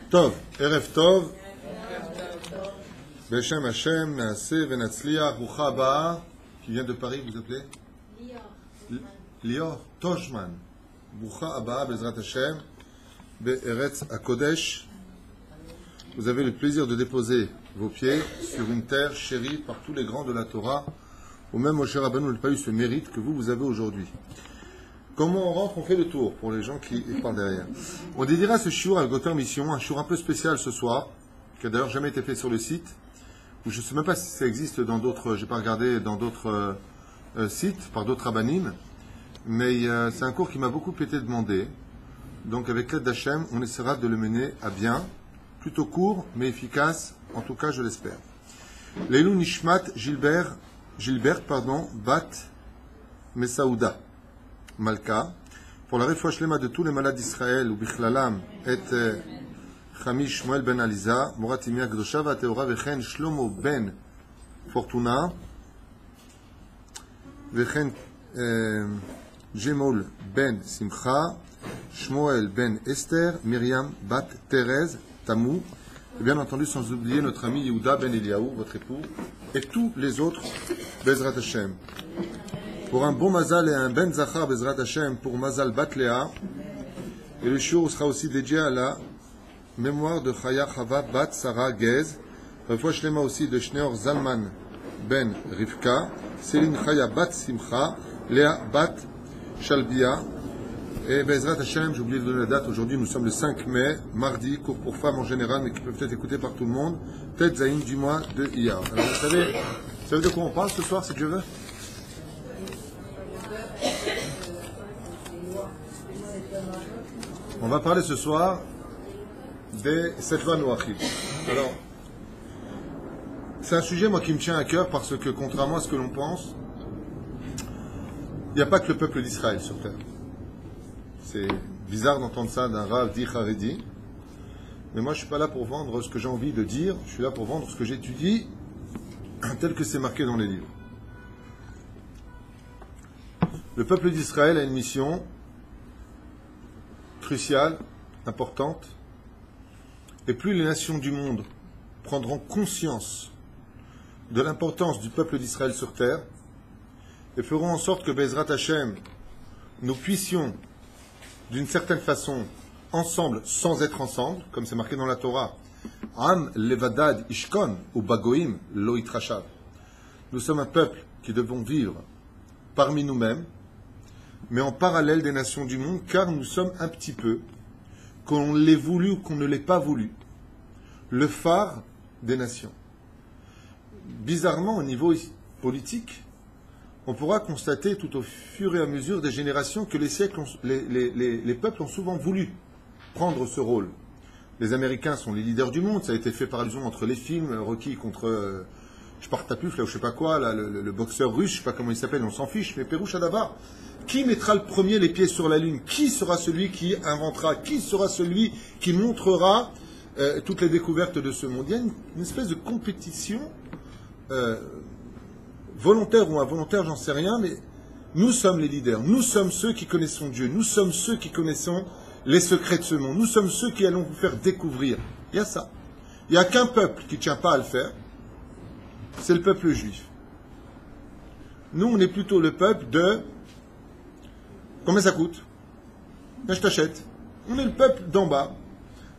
Tov, Erev Tov, Beshem Hashem, Naaseh Venatzliach, Brucha Abaa, qui vient de Paris, vous appelez Lior Toshman, Brucha Abaa, Bezrat Hashem, Be'eretz HaKodesh. Vous avez le plaisir de déposer vos pieds sur une terre chérie par tous les grands de la Torah, ou même Moshe Rabbeinu n'a pas eu ce mérite que vous avez aujourd'hui. Comment on rentre? On fait le tour pour les gens qui parlent derrière. On dédiera ce shiur à Goter Mission, un shiur un peu spécial ce soir, qui a d'ailleurs jamais été fait sur le site, où je ne sais même pas si ça existe dans d'autres, je n'ai pas regardé dans d'autres sites, par d'autres rabbanim, mais c'est un cours qui m'a beaucoup été demandé. Donc avec l'aide d'Hachem, on essaiera de le mener à bien, plutôt court, mais efficace, en tout cas je l'espère. Leilou Nishmat Gilbert, Bat Mesaouda Malka, pour la réfoua shlema de tous les malades d'Israël, ou Bichlalam, et Chamish Shmuel ben Aliza, Moratimia Gdosha, Vateora, Vechen Shlomo ben Fortuna, Vechen Jemol ben Simcha, Shmuel ben Esther, Myriam bat Thérèse, Tamou, et bien entendu sans oublier notre ami Yehuda ben Eliaou, votre époux, et tous les autres, Bezrat Hashem. Pour un bon Mazal et un Ben Zachar Bezrat Hashem pour Mazal Bat Léa. Et le shiur sera aussi dédié à la mémoire de Chaya Chava Bat Sarah Gez. Refoua Shlema aussi de Shneor Zalman Ben Rivka. Céline Chaya Bat Simcha. Léa Bat Shalbia. Et Bezrat Hashem, j'ai oublié de donner la date. Aujourd'hui, nous sommes le 5 mai, mardi, cours pour femmes en général, mais qui peuvent être écoutés par tout le monde. Tet Zayin du mois de Iyar. Alors vous savez de quoi on parle ce soir, si Dieu veut? On va parler ce soir des 7 lois Noachim. Alors, c'est un sujet, moi, qui me tient à cœur parce que, contrairement à ce que l'on pense, il n'y a pas que le peuple d'Israël sur terre. C'est bizarre d'entendre ça d'un Rav dit Haredi, mais moi, je ne suis pas là pour vendre ce que j'ai envie de dire, je suis là pour vendre ce que j'étudie, tel que c'est marqué dans les livres. Le peuple d'Israël a une mission cruciale, importante, et plus les nations du monde prendront conscience de l'importance du peuple d'Israël sur terre, et feront en sorte que Bezrat Hashem, nous puissions, d'une certaine façon, ensemble, sans être ensemble, comme c'est marqué dans la Torah, Am levadad ishkon ou bagoim lo itrashav. Nous sommes un peuple qui devons vivre parmi nous-mêmes, mais en parallèle des nations du monde, car nous sommes un petit peu, qu'on l'ait voulu ou qu'on ne l'ait pas voulu, le phare des nations. Bizarrement, au niveau politique, on pourra constater tout au fur et à mesure des générations que les siècles, les peuples ont souvent voulu prendre ce rôle. Les Américains sont les leaders du monde, ça a été fait par allusion entre les films, Rocky contre Spartapuf, là, ou je sais pas quoi, là, le boxeur russe, je sais pas comment il s'appelle, on s'en fiche, mais Pérouche Adavar. Qui mettra le premier les pieds sur la Lune? Qui sera celui qui inventera? Qui sera celui qui montrera toutes les découvertes de ce monde? Il y a une espèce de compétition, volontaire ou involontaire, j'en sais rien, mais nous sommes les leaders. Nous sommes ceux qui connaissons Dieu. Nous sommes ceux qui connaissons les secrets de ce monde. Nous sommes ceux qui allons vous faire découvrir. Il y a ça. Il n'y a qu'un peuple qui ne tient pas à le faire. C'est le peuple juif. Nous, on est plutôt le peuple de... Combien ça coûte? Là, je t'achète. On est le peuple d'en bas.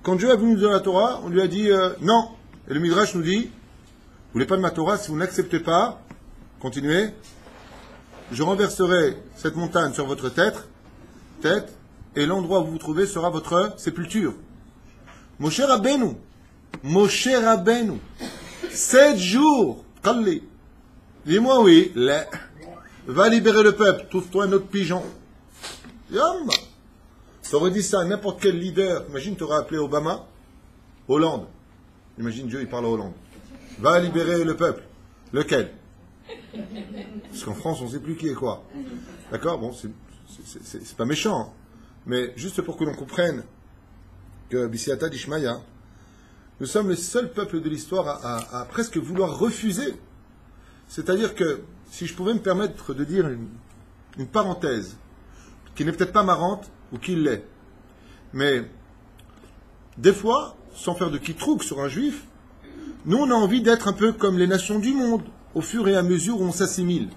Quand Dieu a voulu nous donner la Torah, on lui a dit non. Et le Midrash nous dit, vous voulez pas de ma Torah, si vous n'acceptez pas, continuez, je renverserai cette montagne sur votre tête, et l'endroit où vous vous trouvez sera votre sépulture. Moshe Rabbeinu, 7 jours, Kalli. Dis-moi oui, va libérer le peuple, trouve-toi un autre pigeon. Yam! T'aurais dit ça à n'importe quel leader. Imagine, t'aurais appelé Obama, Hollande. Imagine, Dieu, il parle à Hollande. Va libérer le peuple. Lequel? Parce qu'en France, on ne sait plus qui est quoi. D'accord? Bon, c'est pas méchant. Hein. Mais juste pour que l'on comprenne que Bisiata d'Ishmaïa, nous sommes le seul peuple de l'histoire à presque vouloir refuser. C'est-à-dire que, si je pouvais me permettre de dire une parenthèse, qui n'est peut-être pas marrante, ou qui l'est, mais Des fois, sans faire de kitrouk sur un juif, nous on a envie d'être un peu comme les nations du monde, au fur et à mesure où on s'assimile.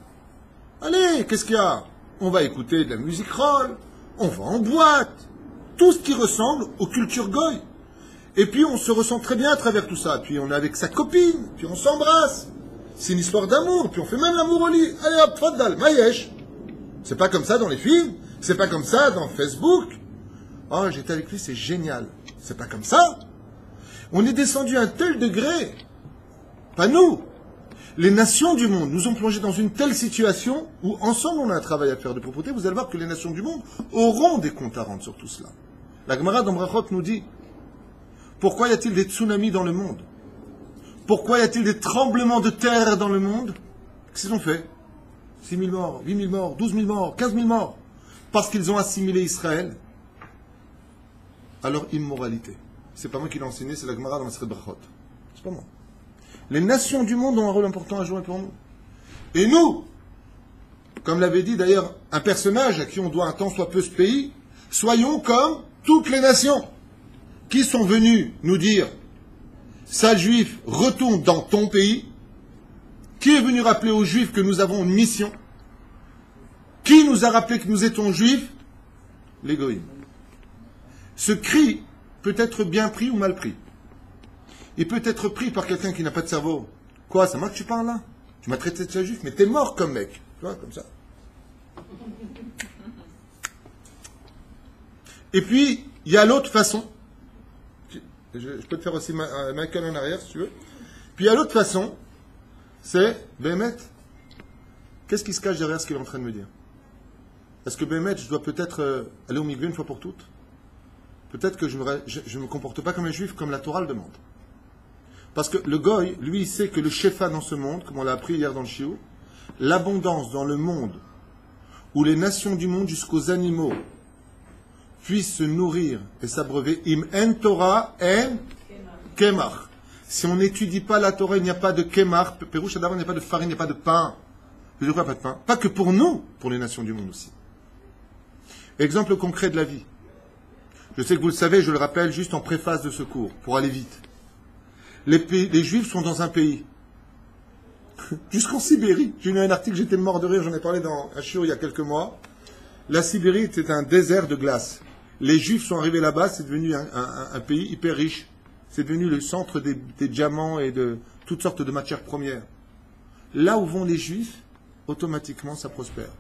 Allez, qu'est-ce qu'il y a? On va écouter de la musique roll, on va en boîte, tout ce qui ressemble aux cultures goy. Et puis on se ressent très bien à travers tout ça. Puis on est avec sa copine, puis on s'embrasse. C'est une histoire d'amour, puis on fait même l'amour au lit. Allez hop, faddal, mayesh. C'est pas comme ça dans les films, c'est pas comme ça dans Facebook. Oh, j'étais avec lui, c'est génial. C'est pas comme ça. On est descendu à un tel degré, pas nous, les nations du monde nous ont plongé dans une telle situation où ensemble on a un travail à faire de propreté. Vous allez voir que les nations du monde auront des comptes à rendre sur tout cela. La Gemara dans Brachot nous dit, pourquoi y a-t-il des tsunamis dans le monde? Pourquoi y a-t-il des tremblements de terre dans le monde? Qu'est-ce qu'ils ont fait? 6 000 morts, 8 000 morts, 12 000 morts, 15 000 morts. Parce qu'ils ont assimilé Israël à leur immoralité. C'est pas moi qui l'ai enseigné, c'est la Gemara dans Masechet Brachot. C'est pas moi. Les nations du monde ont un rôle important à jouer pour nous. Et nous, comme l'avait dit d'ailleurs un personnage à qui on doit un tant soit peu ce pays, soyons comme toutes les nations qui sont venues nous dire « Sale juif, retourne dans ton pays ». Qui est venu rappeler aux juifs que nous avons une mission? Qui nous a rappelé que nous étions juifs? Les goïms. Ce cri peut être bien pris ou mal pris. Il peut être pris par quelqu'un qui n'a pas de cerveau. Quoi, c'est moi que tu parles là? Tu m'as traité de ça juif, mais t'es mort comme mec. Tu vois, comme ça. Et puis, il y a l'autre façon. Je peux te faire aussi Michael en arrière, si tu veux. Puis il y a l'autre façon, c'est Bémet. Qu'est-ce qui se cache derrière ce qu'il est en train de me dire? Est-ce que Bémet, je dois peut-être aller au milieu une fois pour toutes? Peut-être que je ne me comporte pas comme un juif, comme la Torah le demande. Parce que le goy, lui, il sait que le shefa dans ce monde, comme on l'a appris hier dans le shiur, l'abondance dans le monde, où les nations du monde jusqu'aux animaux puissent se nourrir et s'abreuver, im en Torah en kemach. Si on n'étudie pas la Torah, il n'y a pas de kemach, Pérouche d'abord, il n'y a pas de farine, il n'y a pas de pain. Je ne pas de pain. Pas que pour nous, pour les nations du monde aussi. Exemple concret de la vie. Je sais que vous le savez, je le rappelle juste en préface de ce cours, pour aller vite. Les Juifs sont dans un pays. Jusqu'en Sibérie. J'ai lu un article, j'étais mort de rire, j'en ai parlé dans un shiur il y a quelques mois. La Sibérie était un désert de glace. Les Juifs sont arrivés là-bas, c'est devenu un pays hyper riche. C'est devenu le centre des diamants et de toutes sortes de matières premières. Là où vont les Juifs, automatiquement ça prospère.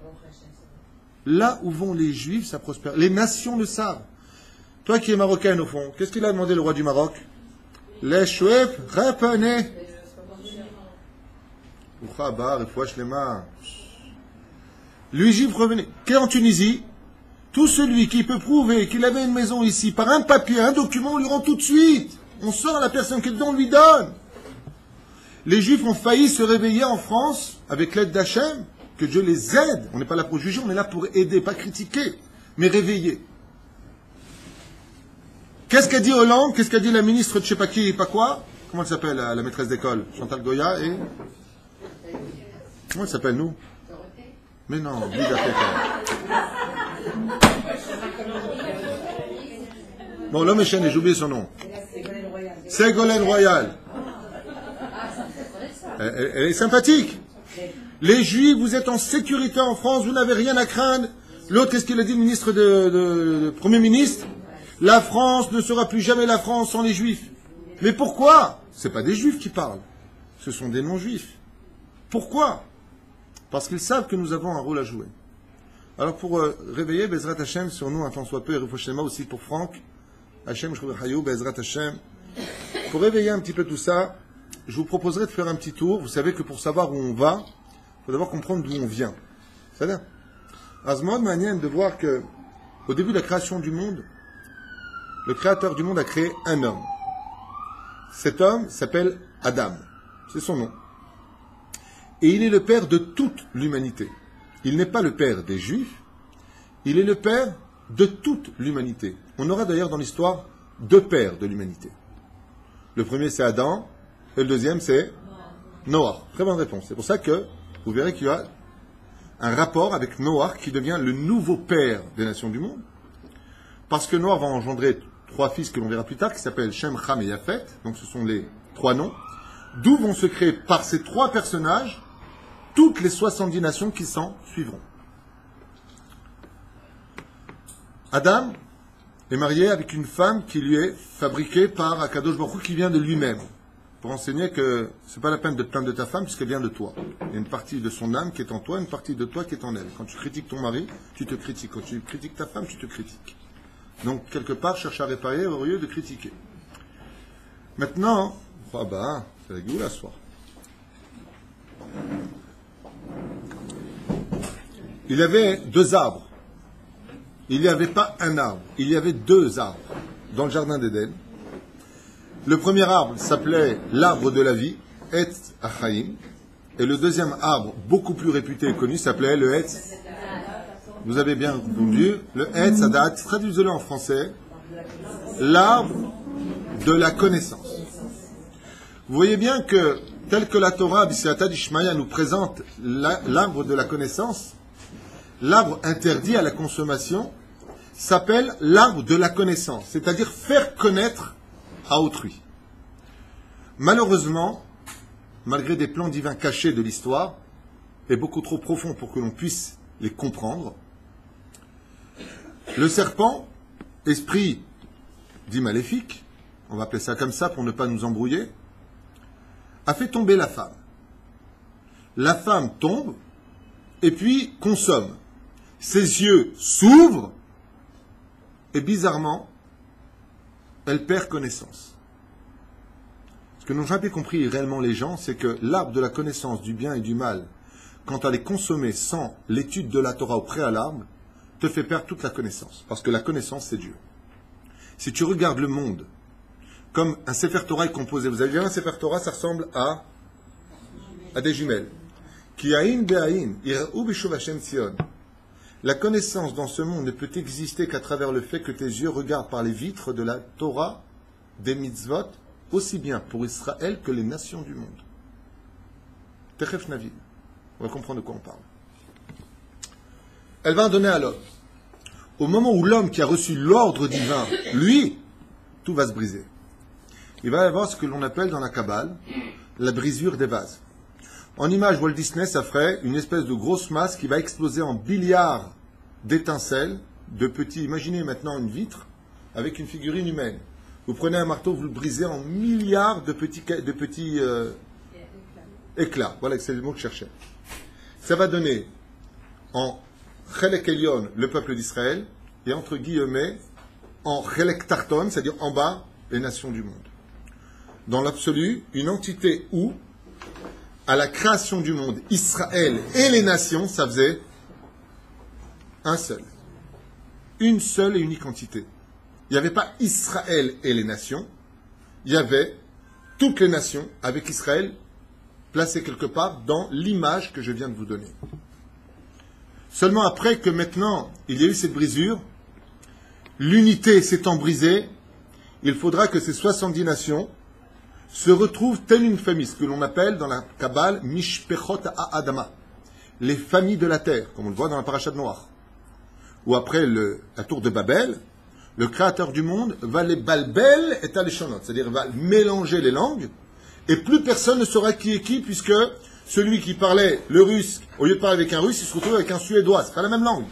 Là où vont les Juifs, ça prospère. Les nations le savent. Toi qui es marocaine au fond, qu'est-ce qu'il a demandé le roi du Maroc? Les Juifs, repenez. Lui, Juif, revenez. Qu'est en Tunisie? Tout celui qui peut prouver qu'il avait une maison ici par un papier, un document, on lui rend tout de suite. On sort la personne qui est dedans, on lui donne. Les Juifs ont failli se réveiller en France avec l'aide d'Hachem, que Dieu les aide. On n'est pas là pour juger, on est là pour aider, pas critiquer, mais réveiller. Qu'est-ce qu'a dit Hollande? Qu'est-ce qu'a dit la ministre de je sais pas qui, pas quoi? Comment elle s'appelle, la maîtresse d'école? Chantal Goya et... Comment elle s'appelle, nous? Mais non, Lida Pétain. Bon, l'homme est chaîné, j'ai oublié son nom. Ségolène Royal. Elle est sympathique. Les Juifs, vous êtes en sécurité en France, vous n'avez rien à craindre. L'autre, qu'est-ce qu'il a dit, le ministre de Premier ministre? La France ne sera plus jamais la France sans les Juifs. Mais pourquoi? Ce n'est pas des Juifs qui parlent. Ce sont des non-Juifs. Pourquoi? Parce qu'ils savent que nous avons un rôle à jouer. Alors pour réveiller Bezrat Hashem sur nous un tant soit peu, et Refoshema aussi pour Franck, Hashem, Hayou, Bezrat Hashem, pour réveiller un petit peu tout ça, je vous proposerai de faire un petit tour. Vous savez que pour savoir où on va, il faut d'abord comprendre d'où on vient. C'est-à-dire, Azmon Manien de voir que, au début de la création du monde, le créateur du monde a créé un homme. Cet homme s'appelle Adam. C'est son nom. Et il est le père de toute l'humanité. Il n'est pas le père des Juifs, il est le père de toute l'humanité. On aura d'ailleurs dans l'histoire deux pères de l'humanité. Le premier c'est Adam, et le deuxième c'est Noah. Très bonne réponse. C'est pour ça que vous verrez qu'il y a un rapport avec Noah qui devient le nouveau père des nations du monde. Parce que Noah va engendrer 3 fils que l'on verra plus tard, qui s'appellent Shem, Ham et Yafet, donc ce sont les 3 noms, d'où vont se créer par ces 3 personnages toutes les 70 nations qui s'en suivront. Adam est marié avec une femme qui lui est fabriquée par Akadosh Baruch Hu, qui vient de lui-même, pour enseigner que c'est pas la peine de te plaindre de ta femme puisqu'elle vient de toi. Il y a une partie de son âme qui est en toi, une partie de toi qui est en elle. Quand tu critiques ton mari, tu te critiques. Quand tu critiques ta femme, tu te critiques. Donc, quelque part, cherche à réparer au lieu de critiquer. Maintenant, c'est la gueule à soir. Il y avait 2 arbres. Il n'y avait pas un arbre, il y avait 2 arbres dans le jardin d'Éden. Le premier arbre s'appelait l'arbre de la vie, Etz Achaim, et le deuxième arbre, beaucoup plus réputé et connu, s'appelait le Etz. Vous avez bien répondu, le Etz Adat, traduisez-le en français, l'arbre de la connaissance. Vous voyez bien que, tel que la Torah, B'Siyata d'Ishmaïa, nous présente l'arbre de la connaissance, l'arbre interdit à la consommation s'appelle l'arbre de la connaissance, c'est-à-dire faire connaître à autrui. Malheureusement, malgré des plans divins cachés de l'histoire, et beaucoup trop profonds pour que l'on puisse les comprendre, le serpent, esprit dit maléfique, on va appeler ça comme ça pour ne pas nous embrouiller, a fait tomber la femme. La femme tombe et puis consomme. Ses yeux s'ouvrent et bizarrement, elle perd connaissance. Ce que n'ont jamais compris réellement les gens, c'est que l'arbre de la connaissance du bien et du mal, quand elle est consommée sans l'étude de la Torah au préalable, te fait perdre toute la connaissance. Parce que la connaissance, c'est Dieu. Si tu regardes le monde comme un Sefer Torah est composé, vous avez vu un Sefer Torah, ça ressemble à des jumelles. Ki'ain be'ain, ira'u b'shuv Hashem Tzion. La connaissance dans ce monde ne peut exister qu'à travers le fait que tes yeux regardent par les vitres de la Torah, des mitzvot, aussi bien pour Israël que les nations du monde. Techef Navi. On va comprendre de quoi on parle. Elle va en donner à l'homme. Au moment où l'homme qui a reçu l'ordre divin, lui, tout va se briser. Il va y avoir ce que l'on appelle dans la Kabbale la brisure des vases. En image, Walt Disney, ça ferait une espèce de grosse masse qui va exploser en billiards d'étincelles, de petits. Imaginez maintenant une vitre avec une figurine humaine. Vous prenez un marteau, vous le brisez en milliards de petits éclats. Voilà, c'est le mot que je cherchais. Ça va donner en Chelek Elyon le peuple d'Israël et entre guillemets en Chelek Tarton, c'est-à-dire en bas, les nations du monde. Dans l'absolu, une entité où à la création du monde, Israël et les nations, ça faisait un seul. Une seule et unique entité. Il n'y avait pas Israël et les nations, il y avait toutes les nations avec Israël placé quelque part dans l'image que je viens de vous donner. Seulement après que maintenant il y a eu cette brisure, l'unité s'étant brisée, il faudra que ces 70 nations se retrouvent telle une famille, ce que l'on appelle dans la Kabbale Mishpechot Ha'adama, les familles de la terre, comme on le voit dans la Paracha de Noach. Ou après la tour de Babel, le créateur du monde va les balbel et aleshonot, c'est-à-dire va mélanger les langues, et plus personne ne saura qui est qui, puisque celui qui parlait le russe, au lieu de parler avec un russe, il se retrouve avec un suédois, c'est pas la même langue.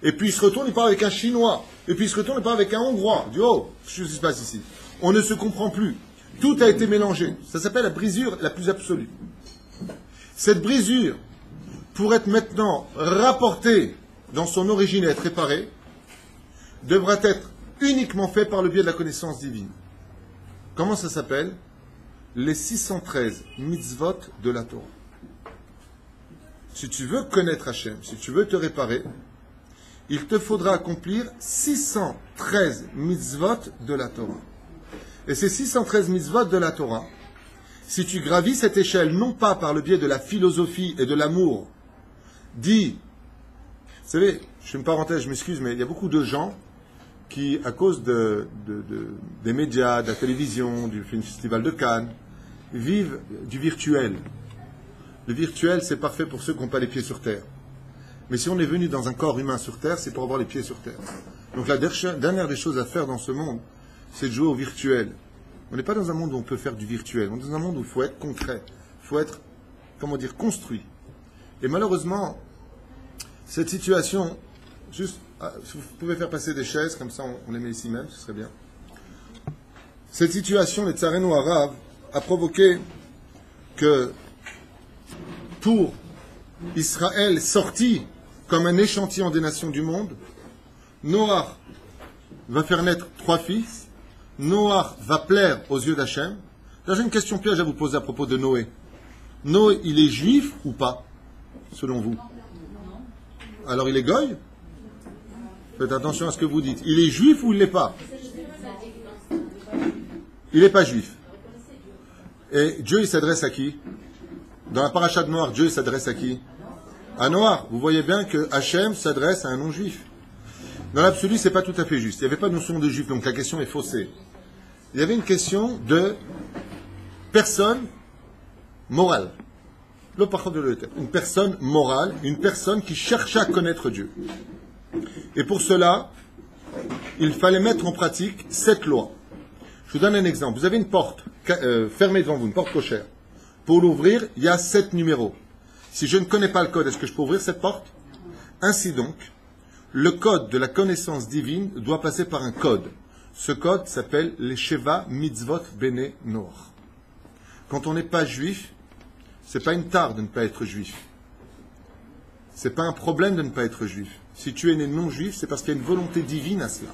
Et puis il se retourne, il parle avec un chinois, et puis il se retourne, il parle avec un hongrois. Il dit, oh, qu'est-ce qui se passe ici? On ne se comprend plus. Tout a été mélangé. Ça s'appelle la brisure la plus absolue. Cette brisure, pour être maintenant rapportée dans son origine et être réparée, devra être uniquement faite par le biais de la connaissance divine. Comment ça s'appelle? Les 613 mitzvot de la Torah. Si tu veux connaître Hachem, si tu veux te réparer, il te faudra accomplir 613 mitzvot de la Torah. Et ces 613 mitzvot de la Torah, si tu gravis cette échelle, non pas par le biais de la philosophie et de l'amour, dit, vous savez, je fais une parenthèse, je m'excuse, mais il y a beaucoup de gens qui, à cause des médias, de la télévision, du festival de Cannes, vivent du virtuel. Le virtuel, c'est parfait pour ceux qui n'ont pas les pieds sur terre. Mais si on est venu dans un corps humain sur terre, c'est pour avoir les pieds sur terre. Donc la dernière des choses à faire dans ce monde, c'est de jouer au virtuel. On n'est pas dans un monde où on peut faire du virtuel. On est dans un monde où il faut être concret. Il faut être, construit. Et malheureusement, cette situation, juste, si vous pouvez faire passer des chaises, comme ça on les met ici même, ce serait bien. Cette situation, les Tsareno arabes, a provoqué que pour Israël sorti comme un échantillon des nations du monde, Noach va faire naître 3 fils, Noach va plaire aux yeux d'Hachem. Là, j'ai une question piège à vous poser à propos de Noé. Noé, il est juif ou pas, selon vous? Alors il est goy? Faites attention à ce que vous dites. Il est juif ou il ne l'est pas? Il n'est pas juif. Et Dieu, il s'adresse à qui? Dans la paracha de Noach, Dieu, il s'adresse à qui? À Noach. Vous voyez bien que Hachem s'adresse à un non-juif. Dans l'absolu, ce n'est pas tout à fait juste. Il n'y avait pas de notion de juif, donc la question est faussée. Il y avait une question de personne morale. Une personne morale, une personne qui cherchait à connaître Dieu. Et pour cela, il fallait mettre en pratique cette loi. Je vous donne un exemple. Vous avez une porte fermée devant vous, une porte cochère. Pour l'ouvrir, il y a 7 numéros. Si je ne connais pas le code, est-ce que je peux ouvrir cette porte? Ainsi donc, le code de la connaissance divine doit passer par un code. Ce code s'appelle les Sheva Mitzvot Bene Noach. Quand on n'est pas juif, c'est pas une tare de ne pas être juif. C'est pas un problème de ne pas être juif. Si tu es né non juif, c'est parce qu'il y a une volonté divine à cela.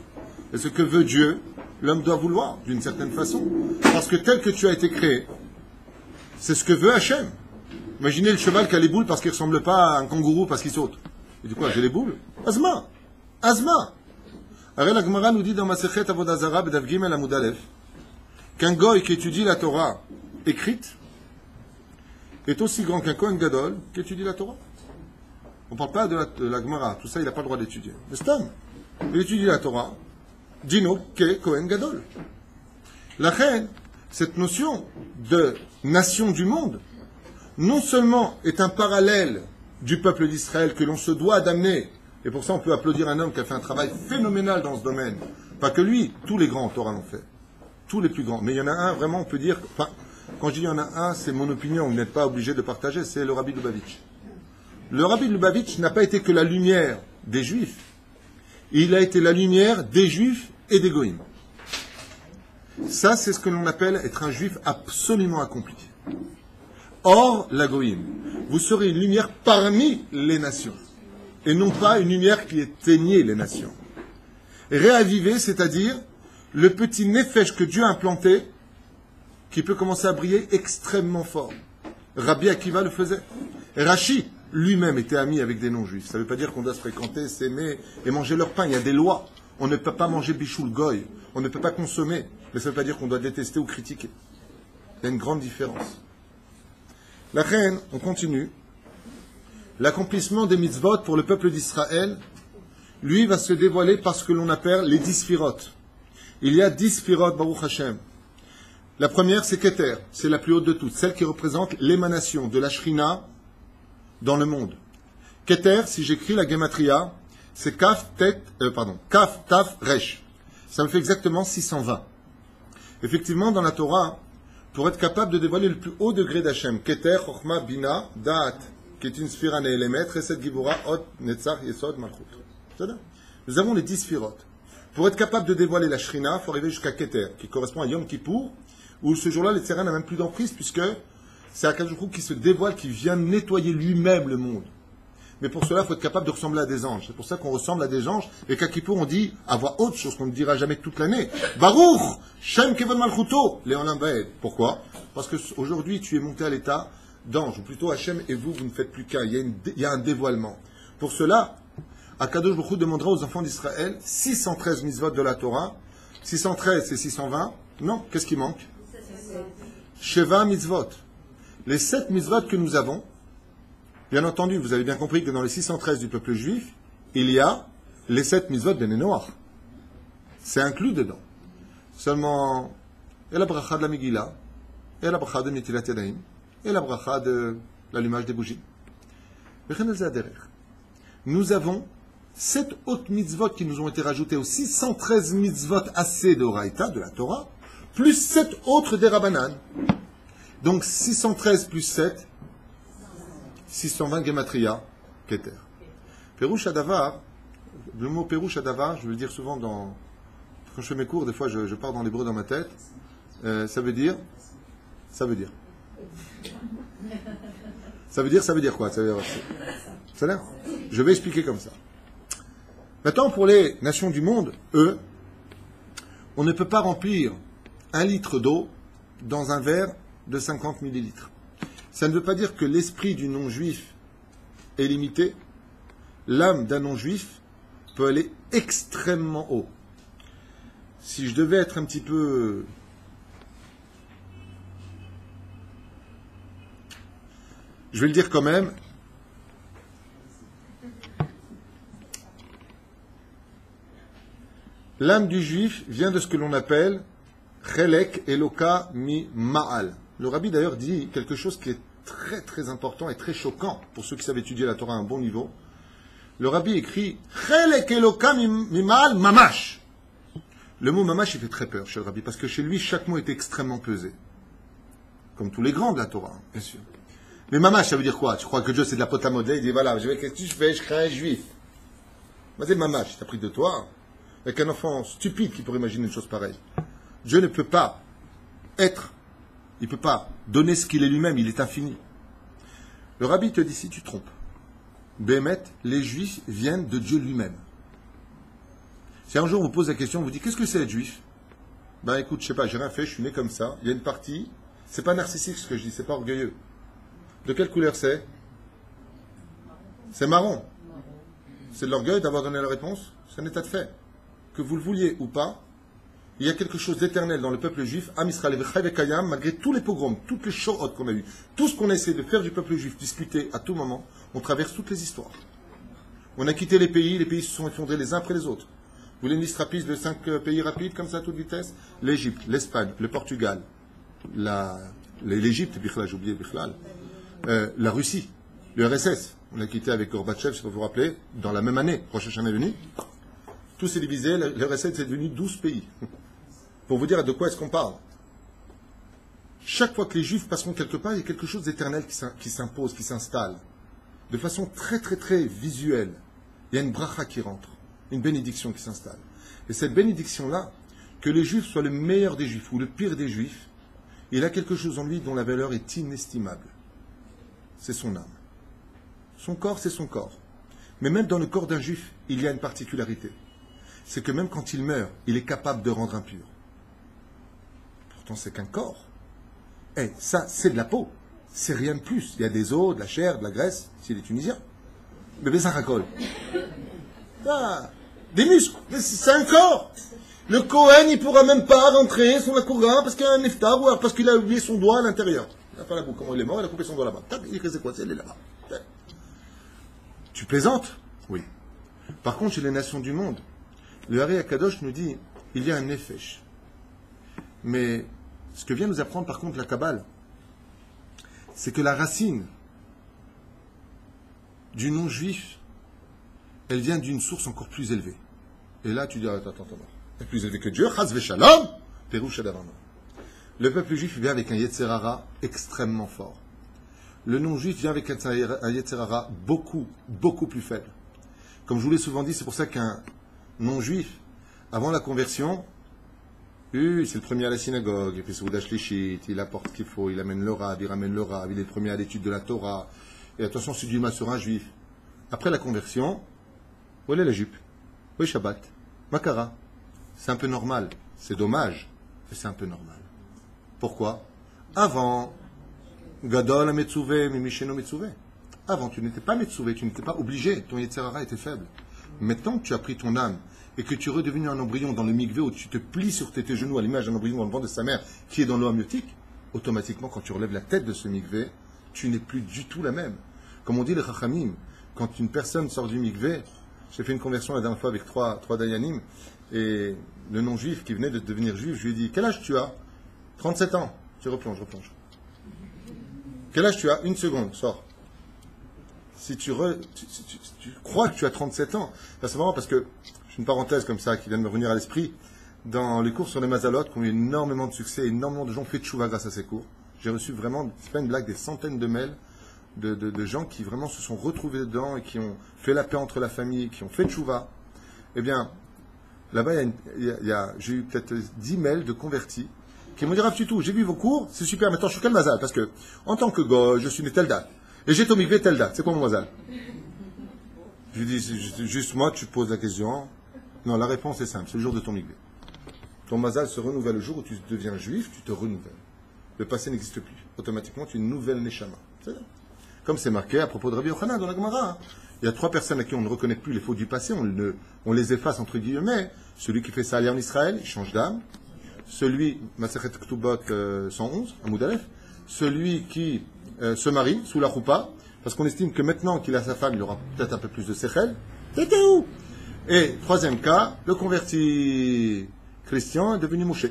Et ce que veut Dieu, l'homme doit vouloir, d'une certaine façon. Parce que tel que tu as été créé, c'est ce que veut Hachem. Imaginez le cheval qui a les boules parce qu'il ne ressemble pas à un kangourou parce qu'il saute. Il dit quoi? J'ai les boules? Azma! Azma! Alors la Gemara nous dit dans Masechet Avodah Zarah B'Dav Gimel Amud Aleph qu'un goy qui étudie la Torah écrite est aussi grand qu'un Kohen Gadol qui étudie la Torah. On ne parle pas de la Gemara, tout ça il n'a pas le droit d'étudier. Mais c'est homme. Il étudie la Torah, Dino Ke Kohen Gadol. La reine, cette notion de nation du monde, non seulement est un parallèle du peuple d'Israël que l'on se doit d'amener, et pour ça on peut applaudir un homme qui a fait un travail phénoménal dans ce domaine, pas que lui, tous les grands en Torah l'ont fait, tous les plus grands, mais il y en a un vraiment on peut dire, enfin, quand je dis il y en a un, c'est mon opinion, vous n'êtes pas obligé de partager, c'est le Rabbi Lubavitch. Le Rabbi Lubavitch n'a pas été que la lumière des Juifs, il a été la lumière des Juifs et des Goïms. Ça, c'est ce que l'on appelle être un Juif absolument accompli. Or, la Goïm, vous serez une lumière parmi les nations, et non pas une lumière qui éteignait les nations. Réaviver, c'est-à-dire le petit nefesh que Dieu a implanté, qui peut commencer à briller extrêmement fort. Rabbi Akiva le faisait. Rashi lui-même était ami avec des non-juifs. Ça ne veut pas dire qu'on doit se fréquenter, s'aimer et manger leur pain. Il y a des lois. On ne peut pas manger bichoul goy. On ne peut pas consommer. Mais ça ne veut pas dire qu'on doit détester ou critiquer. Il y a une grande différence. La reine, on continue. L'accomplissement des mitzvot pour le peuple d'Israël, lui, va se dévoiler par ce que l'on appelle les 10 sphirotes. Il y a 10 sphirotes, Baruch Hashem. La première, c'est Keter. C'est la plus haute de toutes. Celle qui représente l'émanation de la Shrina dans le monde. Keter, si j'écris la Gematria, c'est Kaf, Taf, Resh. Ça me fait exactement 620. Effectivement, dans la Torah, pour être capable de dévoiler le plus haut degré d'Hachem, Keter, Chochma, Bina, Da'at, qui est une sphira Ne'elemet, Chesed, Givura, Hot, Netzach, Yesod, Malchut. Nous avons les 10 sphirotes. Pour être capable de dévoiler la Shrina, il faut arriver jusqu'à Keter, qui correspond à Yom Kippour, où ce jour-là, le Tzera n'a même plus d'emprise, puisque c'est Akadosh Baruch Hu qui se dévoile, qui vient nettoyer lui-même le monde. Mais pour cela, il faut être capable de ressembler à des anges. C'est pour ça qu'on ressemble à des anges, et qu'à Kippour, on dit, à voix haute, chose qu'on ne dira jamais toute l'année, Baruch, Shem Kevod Malchuto, Léolam Baed. Pourquoi? Parce qu'aujourd'hui, tu es monté à l'état d'ange, ou plutôt Hachem et vous, vous ne faites plus qu'un. Il y a un dévoilement. Pour cela, Akadosh Baruch Hu demandera aux enfants d'Israël 613 mitzvot de la Torah. 613, c'est 620. Non, qu'est-ce qui manque? Sheva mitzvot. Les 7 mitzvot que nous avons, bien entendu, vous avez bien compris que dans les 613 du peuple juif, il y a les 7 mitzvot de Noach. C'est inclus dedans. Seulement, et la bracha de la Megillah, et la bracha de Netilat Yadayim, et la bracha de l'allumage des bougies. Nous avons 7 autres mitzvot qui nous ont été rajoutés aux 613 mitzvot assez de Oraïta, de la Torah, plus 7 autres des Rabbanan. Donc 613 plus 7, 620 Gematria, Keter. Pérouche Adavar, le mot Pérouche Adavar, je veux le dire souvent quand je fais mes cours, des fois je pars dans l'hébreu dans ma tête, ça veut dire quoi? Ça veut dire ça a l'air. Je vais expliquer comme ça. Maintenant, pour les nations du monde, eux, on ne peut pas remplir 1 litre d'eau dans un verre de 50 millilitres. Ça ne veut pas dire que l'esprit du non-juif est limité. L'âme d'un non-juif peut aller extrêmement haut. Si je devais être un petit peu... Je vais le dire quand même. L'âme du juif vient de ce que l'on appelle Chelek Eloka mi Ma'al. Le rabbi d'ailleurs dit quelque chose qui est très très important et très choquant pour ceux qui savent étudier la Torah à un bon niveau. Le rabbi écrit Chelek Eloka mi Ma'al Mamash. Le mot Mamash il fait très peur chez le rabbi parce que chez lui chaque mot est extrêmement pesé. Comme tous les grands de la Torah, bien sûr. Mais Mamash ça veut dire quoi? Tu crois que Dieu c'est de la pote à modeler? Il dit voilà, qu'est-ce que tu fais? Je crée un juif. Mais c'est Mamash, t'as pris de toi. Avec un enfant stupide qui pourrait imaginer une chose pareille. Dieu ne peut pas être, il ne peut pas donner ce qu'il est lui-même, il est infini. Le rabbi te dit si tu te trompes. Béhémet, les juifs viennent de Dieu lui-même. Si un jour on vous pose la question, on vous dit qu'est-ce que c'est être juif? Ben écoute, je sais pas, j'ai rien fait, je suis né comme ça, il y a une partie, c'est pas narcissique ce que je dis, c'est pas orgueilleux. De quelle couleur c'est? C'est marron. C'est de l'orgueil d'avoir donné la réponse? C'est un état de fait. Que vous le vouliez ou pas, il y a quelque chose d'éternel dans le peuple juif, Am Yisrael V'Kayam, malgré tous les pogroms, toutes les shorot qu'on a eues, tout ce qu'on a essayé de faire du peuple juif, discuter à tout moment, on traverse toutes les histoires. On a quitté les pays se sont effondrés les uns après les autres. Vous voulez une liste rapide de 5 pays rapides, comme ça, à toute vitesse? L'Égypte, l'Espagne, le Portugal, l'Égypte, j'ai oublié, la Russie, le RSS. On a quitté avec Gorbatchev, si vous vous rappelez, dans la même année, Rosh Hashanah est venu. Tout s'est divisé, le RSS est devenu 12 pays. Pour vous dire de quoi est-ce qu'on parle. Chaque fois que les Juifs passeront quelque part, il y a quelque chose d'éternel qui s'impose, qui s'installe. De façon très très très visuelle. Il y a une bracha qui rentre, une bénédiction qui s'installe. Et cette bénédiction-là, que les Juifs soient le meilleur des Juifs ou le pire des Juifs, il a quelque chose en lui dont la valeur est inestimable. C'est son âme. Son corps, c'est son corps. Mais même dans le corps d'un Juif, il y a une particularité. C'est que même quand il meurt, il est capable de rendre impur. Pourtant, c'est qu'un corps. Eh, ça, c'est de la peau. C'est rien de plus. Il y a des os, de la chair, de la graisse, s'il est tunisien. Mais ça racole. Ah, des muscles. Mais c'est un corps. Le Kohen, il ne pourra même pas rentrer sur la Koura parce qu'il y a un neftar ou parce qu'il a oublié son doigt à l'intérieur. Il a fait la boucle. Comment il est mort, il a coupé son doigt là-bas. Il est quoi? Il est là-bas. Tu plaisantes? Oui. Par contre, chez les nations du monde, le Hari Akadosh nous dit, il y a un nefesh. Mais ce que vient nous apprendre par contre la Kabbale, c'est que la racine du non-juif, elle vient d'une source encore plus élevée. Et là, tu dis, attends. Elle est plus élevée que Dieu, Chaz Veshalom, Pérouche Adavarno. Le peuple juif vient avec un Yetzer Hara extrêmement fort. Le non-juif vient avec un Yetzer Hara beaucoup, beaucoup plus faible. Comme je vous l'ai souvent dit, c'est pour ça qu'un non-juif, avant la conversion, c'est le premier à la synagogue, et puis Souda Shlichit, il apporte ce qu'il faut, il amène le rab, il ramène le rab, il est le premier à l'étude de la Torah, et attention, c'est du mal sur un juif. Après la conversion, où est la jupe? Où est Shabbat? Makara. C'est un peu normal. C'est dommage, mais c'est un peu normal. Pourquoi? Avant, Gadol Metzuvé, Mimisheno Metzuvé. Avant, tu n'étais pas Metzuvé, tu n'étais pas obligé, ton Yetzer Hara était faible. Maintenant que tu as pris ton âme et que tu es redevenu un embryon dans le mikvé où tu te plies sur tes genoux à l'image d'un embryon dans le ventre de sa mère qui est dans l'eau amniotique, automatiquement, quand tu relèves la tête de ce mikvé, tu n'es plus du tout la même. Comme on dit les Chachamim, quand une personne sort du mikvé, j'ai fait une conversion la dernière fois avec trois dayanim, et le non-juif qui venait de devenir juif, je lui ai dit, quel âge tu as? 37 ans. Je replonge. Quel âge tu as? Une seconde, sors. si tu crois que tu as 37 ans, ben c'est marrant parce que, j'ai une parenthèse comme ça qui vient de me revenir à l'esprit, dans les cours sur les Mazalot, qui ont eu énormément de succès, énormément de gens ont fait tchouva grâce à ces cours. J'ai reçu vraiment, c'est pas une blague, des centaines de mails de gens qui vraiment se sont retrouvés dedans et qui ont fait la paix entre la famille, qui ont fait tchouva. Eh bien, là-bas, j'ai eu peut-être 10 mails de convertis qui m'ont dit, Rav Tutu, j'ai vu vos cours, c'est super, maintenant je suis quel mazal? Parce que, en tant que goy, je suis né telle date. Et j'ai tomigvé telle date. C'est quoi mon mazal? Je lui dis, juste moi, tu poses la question. Non, la réponse est simple, c'est le jour de ton migvé. Ton mazal se renouvelle le jour où tu deviens juif, tu te renouvelles. Le passé n'existe plus. Automatiquement, tu es une nouvelle neshama. Comme c'est marqué à propos de Rabbi Yochanan dans la Gemara. Il y a 3 personnes à qui on ne reconnaît plus les fautes du passé, on les efface entre guillemets. Celui qui fait ça aller en Israël, il change d'âme. Celui, Masechet Ktubot 111, Amoud Aleph, celui qui se marie sous la choupa, parce qu'on estime que maintenant qu'il a sa femme, il aura peut-être un peu plus de sechel. T'étais où? Et 3e cas, le converti Christian est devenu Moshe.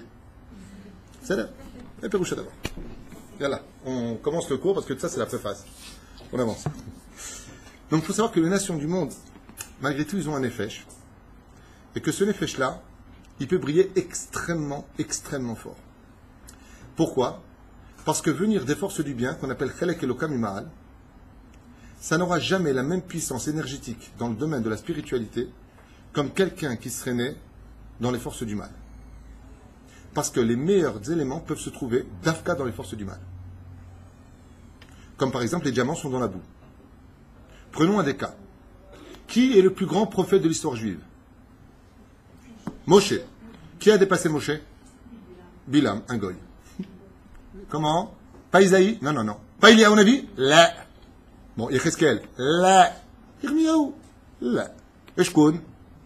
C'est là. Et Péroucha d'abord. Voilà, on commence le cours parce que ça c'est la préface. On avance. Donc il faut savoir que les nations du monde, malgré tout, ils ont un nefesh. Et que ce nefesh-là, il peut briller extrêmement, extrêmement fort. Pourquoi? Parce que venir des forces du bien, qu'on appelle Chelek Elokam Ima'al, ça n'aura jamais la même puissance énergétique dans le domaine de la spiritualité comme quelqu'un qui serait né dans les forces du mal. Parce que les meilleurs éléments peuvent se trouver d'Afka dans les forces du mal. Comme par exemple, les diamants sont dans la boue. Prenons un des cas. Qui est le plus grand prophète de l'histoire juive? Moshe. Qui a dépassé Moshe? Bilam, un goy. Comment? Pas Isaïe? Non, non, non. Pas Eliyahu Navi? Là. Bon, Yecheskel? Là. Yirmiyahu? Là. Eshkoun?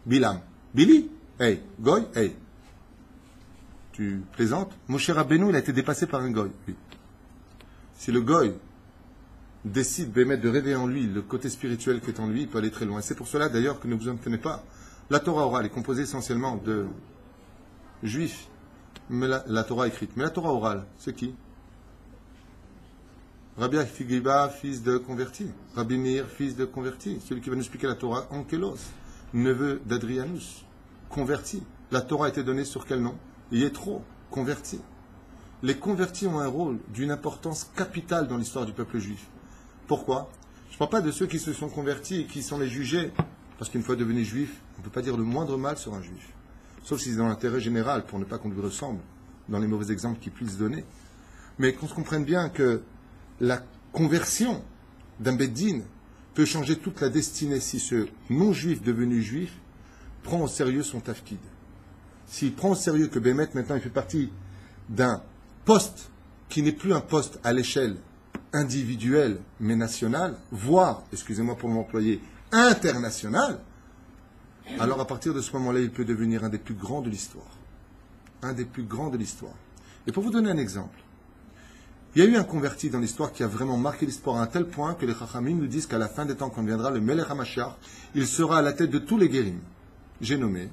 Bilam. Billy? Hey. Goy? Hey. Tu plaisantes? Moshe Rabbeinu, il a été dépassé par un goy. Oui. Si le goy décide de réveiller en lui le côté spirituel qui est en lui, il peut aller très loin. C'est pour cela d'ailleurs que ne vous en tenez pas. La Torah orale est composée essentiellement de juifs, mais la Torah écrite. Mais la Torah orale, c'est qui? Rabbi Akiva, fils de converti. Rabbi Meir, fils de converti. Celui qui va nous expliquer la Torah, Ankelos, neveu d'Adrianus, converti. La Torah a été donnée sur quel nom? Yétro, converti. Les convertis ont un rôle d'une importance capitale dans l'histoire du peuple juif. Pourquoi? Je ne parle pas de ceux qui se sont convertis et qui sont les jugés, parce qu'une fois devenus juifs, on ne peut pas dire le moindre mal sur un juif. Sauf si c'est dans l'intérêt général, pour ne pas qu'on lui ressemble, dans les mauvais exemples qu'il puisse donner. Mais qu'on se comprenne bien que la conversion d'un Beddin peut changer toute la destinée si ce non-juif devenu juif prend au sérieux son tafkid. S'il prend au sérieux que Bémet, maintenant, il fait partie d'un poste qui n'est plus un poste à l'échelle individuelle, mais nationale, voire, excusez-moi pour m'employer, internationale, alors à partir de ce moment-là, il peut devenir un des plus grands de l'histoire. Un des plus grands de l'histoire. Et pour vous donner un exemple, il y a eu un converti dans l'histoire qui a vraiment marqué l'histoire à un tel point que les Chachamim nous disent qu'à la fin des temps, quand viendra le Melech HaMashiach, il sera à la tête de tous les guérim. J'ai nommé.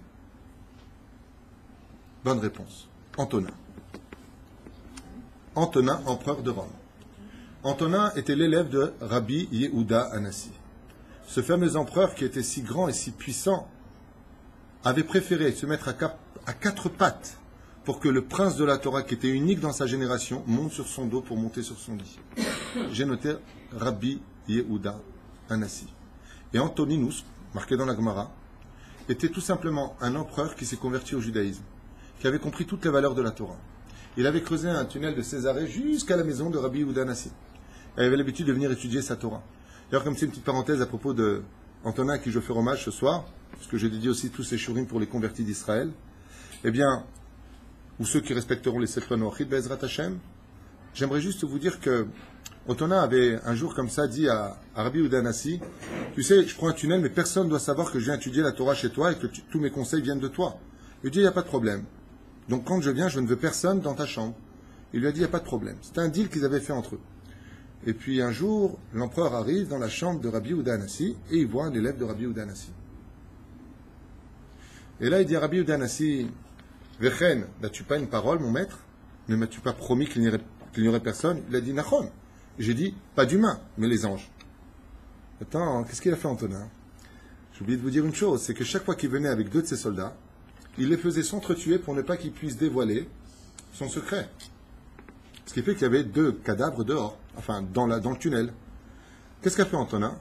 Bonne réponse. Antonin. Antonin, empereur de Rome. Antonin était l'élève de Rabbi Yehuda Hanassi. Ce fameux empereur qui était si grand et si puissant avait préféré se mettre à 4 pattes pour que le prince de la Torah, qui était unique dans sa génération, monte sur son dos pour monter sur son lit. J'ai noté Rabbi Yehuda Hanassi. Et Antoninus, marqué dans la Gemara, était tout simplement un empereur qui s'est converti au judaïsme, qui avait compris toutes les valeurs de la Torah. Il avait creusé un tunnel de Césarée jusqu'à la maison de Rabbi Yehuda Hanassi. Il avait l'habitude de venir étudier sa Torah. D'ailleurs, comme c'est une petite parenthèse à propos de Antonin à qui je fais hommage ce soir, parce que j'ai dédié aussi tous ces shurim pour les convertis d'Israël, eh bien, ou ceux qui respecteront les 7 lois Noachid, Be'ezrat Hashem, j'aimerais juste vous dire que Antonin avait un jour comme ça dit à Rabbi Yehuda Hanassi, tu sais, je prends un tunnel, mais personne ne doit savoir que je viens étudier la Torah chez toi et que tous mes conseils viennent de toi. Il lui dit, il n'y a pas de problème. Donc quand je viens, je ne veux personne dans ta chambre. Il lui a dit, il n'y a pas de problème. C'était un deal qu'ils avaient fait entre eux. Et puis un jour, l'empereur arrive dans la chambre de Rabbi Yehuda Hanassi et il voit un élève de Rabbi Yehuda Hanassi. Et là, il dit à Rabbi Yehuda Hanassi, Vechen, n'as-tu pas une parole, mon maître? Ne m'as-tu pas promis qu'il n'y aurait personne? Il a dit, Nachon. J'ai dit, pas d'humain, mais les anges. Attends, qu'est-ce qu'il a fait Antonin? J'ai oublié de vous dire une chose, c'est que chaque fois qu'il venait avec 2 de ses soldats, il les faisait s'entretuer pour ne pas qu'ils puissent dévoiler son secret. Ce qui fait qu'il y avait 2 cadavres dehors, enfin dans le tunnel. Qu'est-ce qu'a fait Antonin?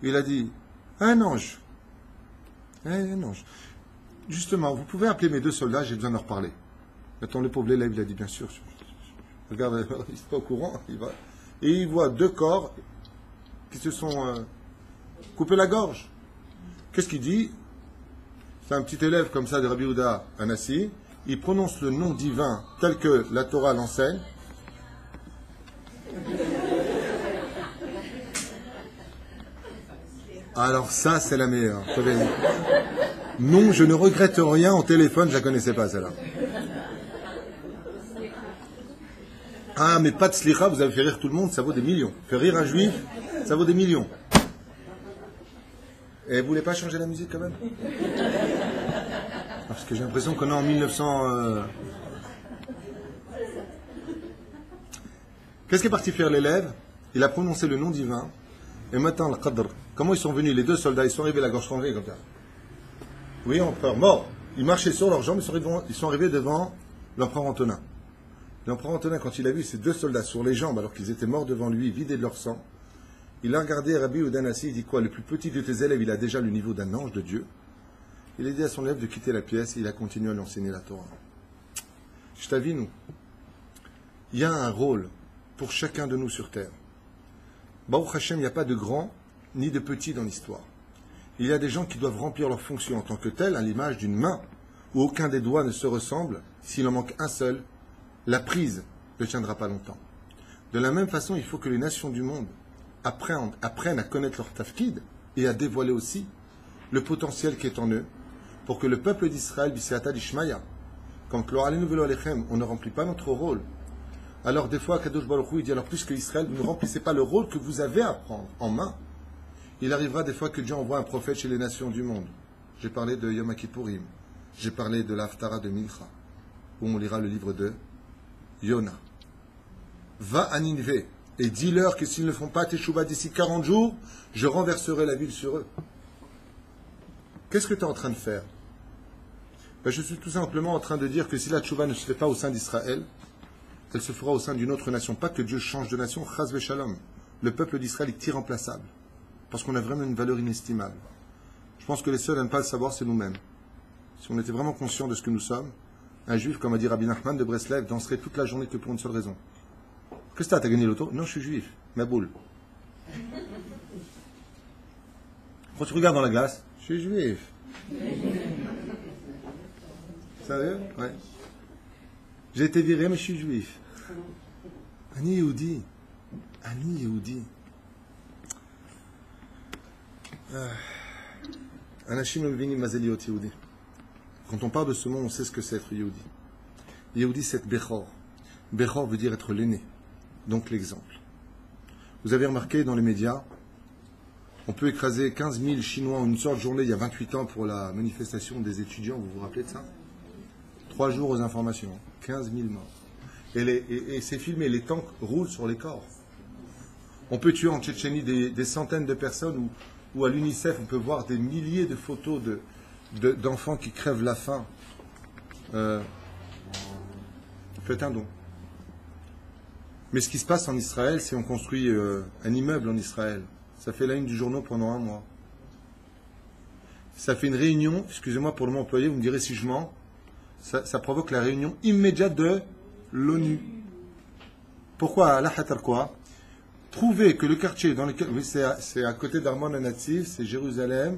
Il a dit, un ange. Un ange. Justement, vous pouvez appeler mes 2 soldats, j'ai besoin de leur parler. Attends, le pauvre l'élève, il a dit, bien sûr. Regarde, il n'est pas au courant. Il va. Et il voit 2 corps qui se sont coupés la gorge. Qu'est-ce qu'il dit? C'est un petit élève comme ça de Rabbi Yehuda Anassi. Il prononce le nom divin tel que la Torah l'enseigne. Alors ça, c'est la meilleure. Non, je ne regrette rien au téléphone, je la connaissais pas celle-là. Ah, mais pas de slicha, vous avez fait rire tout le monde, ça vaut des millions. Faire rire un juif, ça vaut des millions. Et vous voulez pas changer la musique quand même? Parce que j'ai l'impression qu'on est en 1900... Qu'est-ce qu'est parti faire l'élève? Il a prononcé le nom divin. Et maintenant, le qadr. Comment ils sont venus, les 2 soldats? Ils sont arrivés la gorge rangée comme ça. Oui, empereur, mort. Ils marchaient sur leurs jambes, ils sont arrivés devant l'empereur Antonin. L'empereur Antonin, quand il a vu ces 2 soldats sur les jambes, alors qu'ils étaient morts devant lui, vidés de leur sang, il a regardé Rabbi Yehuda Anassi, il dit quoi? Le plus petit de tes élèves, il a déjà le niveau d'un ange de Dieu. Il a dit à son élève de quitter la pièce et il a continué à lui enseigner la Torah. Je t'avis, nous. Il y a un rôle pour chacun de nous sur terre. Baruch Hashem, il n'y a pas de grand ni de petit dans l'histoire. Il y a des gens qui doivent remplir leur fonction en tant que telle, à l'image d'une main, où aucun des doigts ne se ressemble. S'il en manque un seul, la prise ne tiendra pas longtemps. De la même façon, il faut que les nations du monde apprennent à connaître leur tafkid et à dévoiler aussi le potentiel qui est en eux, pour que le peuple d'Israël, B'Seata d'Ishmaïa, quand on ne remplit pas notre rôle, alors des fois, Kadosh Baruch Hu, il dit, alors plus que Israël, vous ne remplissez pas le rôle que vous avez à prendre en main. Il arrivera des fois que Dieu envoie un prophète chez les nations du monde. J'ai parlé de Yom Kippourim, j'ai parlé de l'Haftara de Mincha, où on lira le livre de Yona. Va à Ninvé et dis-leur que s'ils ne font pas Teshuvah d'ici 40 jours, je renverserai la ville sur eux. Qu'est-ce que tu es en train de faire? Je suis tout simplement en train de dire que si la Teshuvah ne se fait pas au sein d'Israël, elle se fera au sein d'une autre nation. Pas que Dieu change de nation, chas v'shalom. Le peuple d'Israël est irremplaçable. Parce qu'on a vraiment une valeur inestimable. Je pense que les seuls à ne pas le savoir, c'est nous-mêmes. Si on était vraiment conscient de ce que nous sommes, un juif, comme a dit Rabbi Nachman de Breslev, danserait toute la journée que pour une seule raison. Qu'est-ce que t'as gagné l'auto? Non, je suis juif. Ma boule. Quand tu regardes dans la glace, je suis juif. Sérieux? Ouais. J'ai été viré, mais je suis juif. Ani Yehudi. Ani Yehudi. Anashim Mevini Mazeliot Yehudi. Quand on parle de ce mot, on sait ce que c'est être Yehudi. Yehudi, c'est être Bechor. Bechor veut dire être l'aîné. Donc l'exemple. Vous avez remarqué dans les médias, on peut écraser 15 000 Chinois en une seule journée, il y a 28 ans, pour la manifestation des étudiants. Vous vous rappelez de ça? 3 jours aux informations. 15 000 morts. Et c'est filmé, les tanks roulent sur les corps. On peut tuer en Tchétchénie des centaines de personnes, ou à l'UNICEF, on peut voir des milliers de photos d'enfants qui crèvent la faim. Faites un don. Mais ce qui se passe en Israël, c'est qu'on construit un immeuble en Israël. Ça fait la une du journal pendant 1 mois. Ça fait une réunion, excusez-moi pour le mot employé, vous me direz si je mens, ça provoque la réunion immédiate de l'ONU. Pourquoi? La hatar quoi? Prouver que le quartier dans lequel... Oui, c'est à côté d'Armon Nativ, c'est Jérusalem,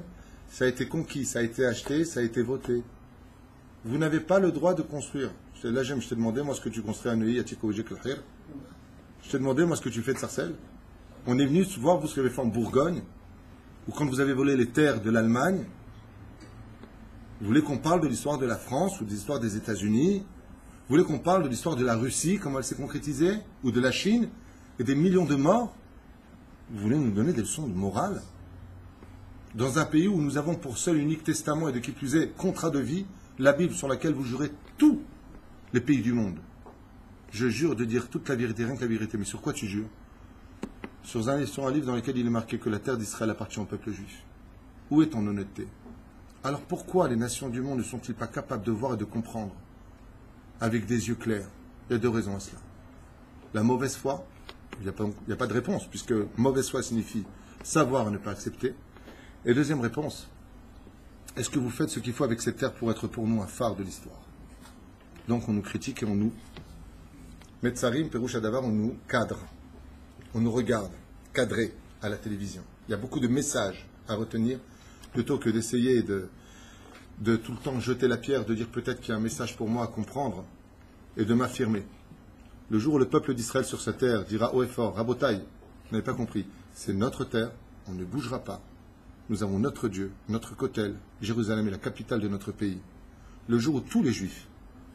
ça a été conquis, ça a été acheté, ça a été voté. Vous n'avez pas le droit de construire. Là, je t'ai demandé, moi, ce que tu construis à Neuilly, à Tikoujek Lahir. Je t'ai demandé, moi, ce que tu fais de Sarcelles. On est venu voir, vous, ce que vous avez fait en Bourgogne, ou quand vous avez volé les terres de l'Allemagne. Vous voulez qu'on parle de l'histoire de la France, ou de l'histoire des États-Unis? Vous voulez qu'on parle de l'histoire de la Russie, comment elle s'est concrétisée, ou de la Chine, et des millions de morts? Vous voulez nous donner des leçons de morale? Dans un pays où nous avons pour seul unique testament, et de qui plus est, contrat de vie, la Bible sur laquelle vous jurez tous les pays du monde. Je jure de dire toute la vérité, rien que la vérité. Mais sur quoi tu jures? sur un livre dans lequel il est marqué que la terre d'Israël appartient au peuple juif. Où est ton honnêteté? Alors pourquoi les nations du monde ne sont-ils pas capables de voir et de comprendre avec des yeux clairs? Il y a deux raisons à cela. La mauvaise foi, il n'y a pas de réponse, puisque mauvaise foi signifie savoir et ne pas accepter. Et deuxième réponse, est-ce que vous faites ce qu'il faut avec cette terre pour être pour nous un phare de l'histoire? Donc on nous critique et on nous Metzarim, Perouch Adavar, on nous cadre, on nous regarde, cadré à la télévision. Il y a beaucoup de messages à retenir, plutôt que d'essayer de tout le temps jeter la pierre, de dire peut-être qu'il y a un message pour moi à comprendre, et de m'affirmer. Le jour où le peuple d'Israël sur sa terre dira haut et fort, Rabotaï, vous n'avez pas compris, c'est notre terre, on ne bougera pas. Nous avons notre Dieu, notre Kotel, Jérusalem est la capitale de notre pays. Le jour où tous les Juifs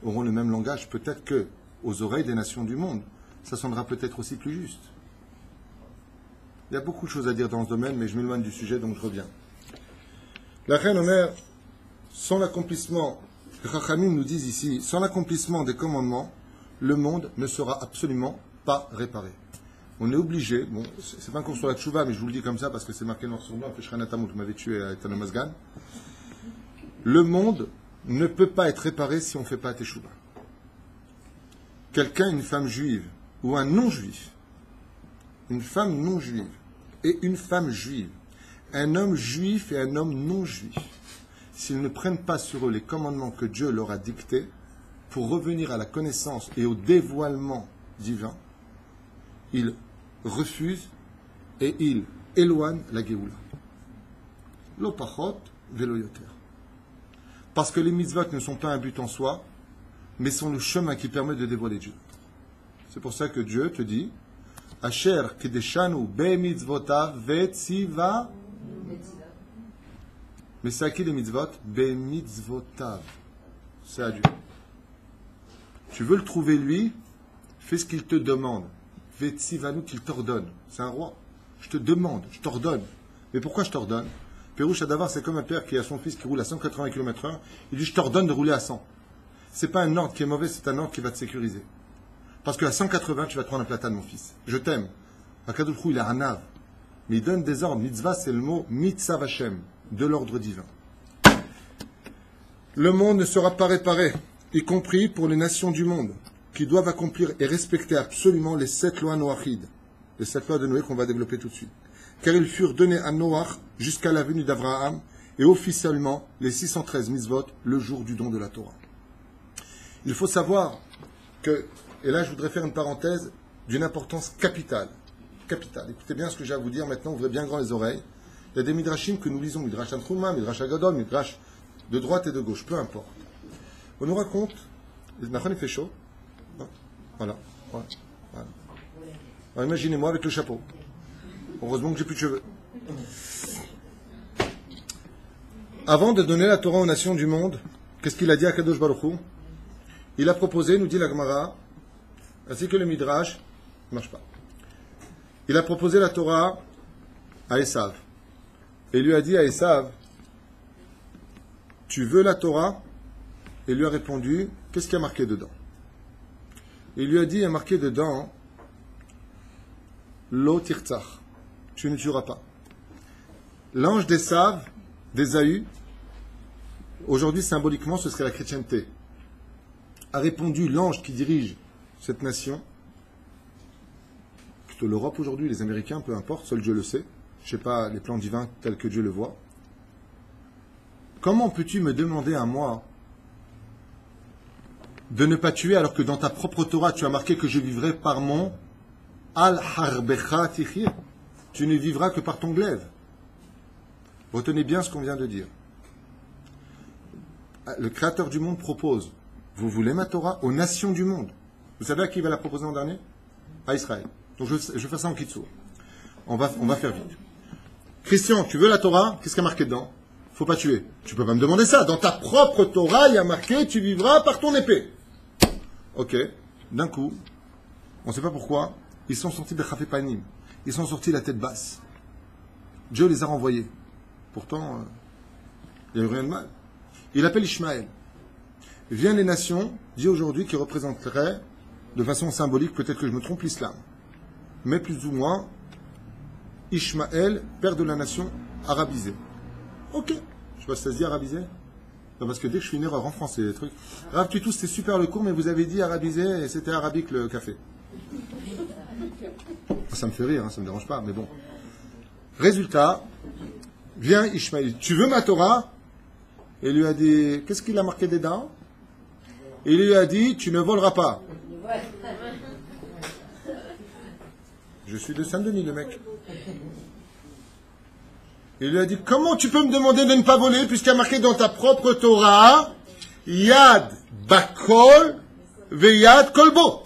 auront le même langage, peut-être que, aux oreilles des nations du monde, ça sonnera peut-être aussi plus juste. Il y a beaucoup de choses à dire dans ce domaine, mais je m'éloigne du sujet, donc je reviens. La reine Omer, sans l'accomplissement, les Chachamim nous disent ici, sans l'accomplissement des commandements, le monde ne sera absolument pas réparé. On est obligé, bon, c'est pas un cours sur la tchouva, mais je vous le dis comme ça parce que c'est marqué noir sur blanc, vous m'avez tué à Etanomazgan. Le monde ne peut pas être réparé si on ne fait pas teshuva. Quelqu'un, une femme juive ou un non-juif, une femme non-juive et une femme juive, un homme juif et un homme non-juif, s'ils ne prennent pas sur eux les commandements que Dieu leur a dictés pour revenir à la connaissance et au dévoilement divin, ils refusent et ils éloignent la Géoula. Lo pachot velo yoter. Parce que les mitzvot ne sont pas un but en soi, mais sont le chemin qui permet de dévoiler Dieu. C'est pour ça que Dieu te dit Asher kedeshanu be mitzvotav vetziva. Mais c'est à qui les mitzvot? Be mitzvotav. C'est à Dieu. Tu veux le trouver lui, fais ce qu'il te demande. Vetzivanu, qu'il t'ordonne. C'est un roi. Je te demande, je t'ordonne. Mais pourquoi je t'ordonne? Perouch Adavar, c'est comme un père qui a son fils qui roule à 180 km/h. Il dit je t'ordonne de rouler à 100. C'est pas un ordre qui est mauvais, c'est un ordre qui va te sécuriser. Parce qu'à 180, tu vas te prendre un platane, mon fils. Je t'aime. Akadosh il a un ave. Mais il donne des ordres. Mitzvah, c'est le mot mitzav Hashem, de l'ordre divin. Le monde ne sera pas réparé, y compris pour les nations du monde, qui doivent accomplir et respecter absolument les 7 lois noachides, les 7 lois de Noé qu'on va développer tout de suite. Car ils furent donnés à Noach jusqu'à la venue d'Abraham, et officiellement les 613 mitzvot le jour du don de la Torah. Il faut savoir que, et là je voudrais faire une parenthèse d'une importance capitale. Capitale. Écoutez bien ce que j'ai à vous dire maintenant, ouvrez bien grand les oreilles. Il y a des midrashim que nous lisons, midrash Tanchuma, midrash Agadol, midrash de droite et de gauche, peu importe. On nous raconte, Nachon il fait chaud, voilà. Alors imaginez-moi avec le chapeau. Heureusement que j'ai plus de cheveux. Avant de donner la Torah aux nations du monde, qu'est-ce qu'il a dit à Kadosh Baruch Hu? Il a proposé, nous dit la Gemara, ainsi que le Midrash, ne marche pas. Il a proposé la Torah à Esav. Et il lui a dit à Esav, tu veux la Torah? Et il lui a répondu, qu'est-ce qu'il y a marqué dedans? Et il lui a dit, il y a marqué dedans, Lo tirtzach, tu ne tueras pas. L'ange d'Esav, d'Ésaü, aujourd'hui symboliquement ce serait la chrétienté, a répondu l'ange qui dirige cette nation, plutôt l'Europe aujourd'hui, les Américains, peu importe, seul Dieu le sait, je ne sais pas les plans divins tels que Dieu le voit. Comment peux-tu me demander à moi de ne pas tuer alors que dans ta propre Torah tu as marqué que je vivrai par mon al-harbecha tichir? Tu ne vivras que par ton glaive. Retenez bien ce qu'on vient de dire. Le Créateur du monde propose, vous voulez ma Torah aux nations du monde. Vous savez à qui il va la proposer en dernier? À Israël. Donc je fais ça en kitsour. On va faire vite. Christian, tu veux la Torah? Qu'est-ce qu'il y a marqué dedans? Faut pas tuer. Tu peux pas me demander ça. Dans ta propre Torah, il y a marqué tu vivras par ton épée. Ok. D'un coup, on ne sait pas pourquoi, ils sont sortis de Chafé Panim. Ils sont sortis la tête basse. Dieu les a renvoyés. Pourtant, il n'y a eu rien de mal. Il appelle Ishmaël. Viennent les nations, dit aujourd'hui, qui représenteraient, de façon symbolique, peut-être que je me trompe, l'islam. Mais plus ou moins, Ishmaël, père de la nation arabisée. Ok. Je sais pas si ça se dit arabisé. Non, parce que dès que je fais une erreur en français, les trucs. Rav Tutou, c'était super le cours, mais vous avez dit arabisé et c'était arabique le café. Ça me fait rire, hein, ça me dérange pas, mais bon. Résultat, vient Ishmaël. Tu veux ma Torah? Et il lui a dit, qu'est-ce qu'il a marqué dedans? Et il lui a dit, tu ne voleras pas. Je suis de Saint-Denis, le mec. Il lui a dit, comment tu peux me demander de ne pas voler puisqu'il y a marqué dans ta propre Torah, Yad Bakol Veyad Kolbo.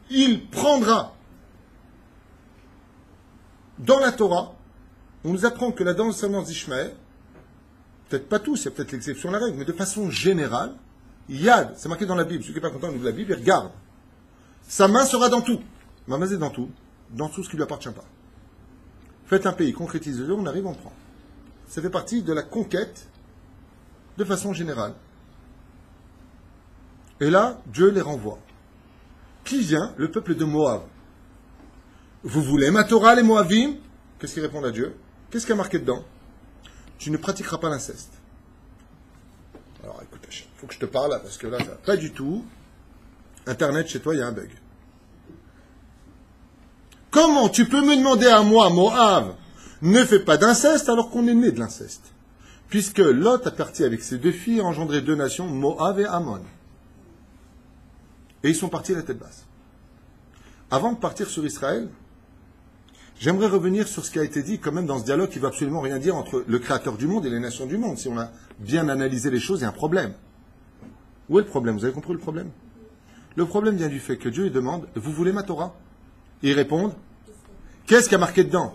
Il prendra. Dans la Torah, on nous apprend que la descendance d'Ishmaël, peut-être pas tous, c'est peut-être l'exception à la règle, mais de façon générale, Yad, c'est marqué dans la Bible, celui qui n'est pas content, il ouvre la Bible, il regarde. Sa main sera dans tout. Ma main est dans tout ce qui ne lui appartient pas. Faites un pays, concrétisez-le, on arrive, on prend. Ça fait partie de la conquête de façon générale. Et là, Dieu les renvoie. Qui vient? Le peuple de Moab. Vous voulez ma Torah, les Moabim? Qu'est-ce qu'ils répondent à Dieu? Qu'est-ce qu'il y a marqué dedans? Tu ne pratiqueras pas l'inceste. Alors écoute, il faut que je te parle là, parce que là, ça va pas du tout. Internet, chez toi, il y a un bug. Comment tu peux me demander à moi, Moab, ne fais pas d'inceste alors qu'on est né de l'inceste? Puisque Lot a parti avec ses deux filles et engendré deux nations, Moab et Ammon. Et ils sont partis à la tête basse. Avant de partir sur Israël, j'aimerais revenir sur ce qui a été dit quand même dans ce dialogue qui ne veut absolument rien dire entre le créateur du monde et les nations du monde. Si on a bien analysé les choses, il y a un problème. Où est le problème? Vous avez compris le problème? Le problème vient du fait que Dieu lui demande, vous voulez ma Torah? Ils répondent, qu'est-ce qu'il y a marqué dedans?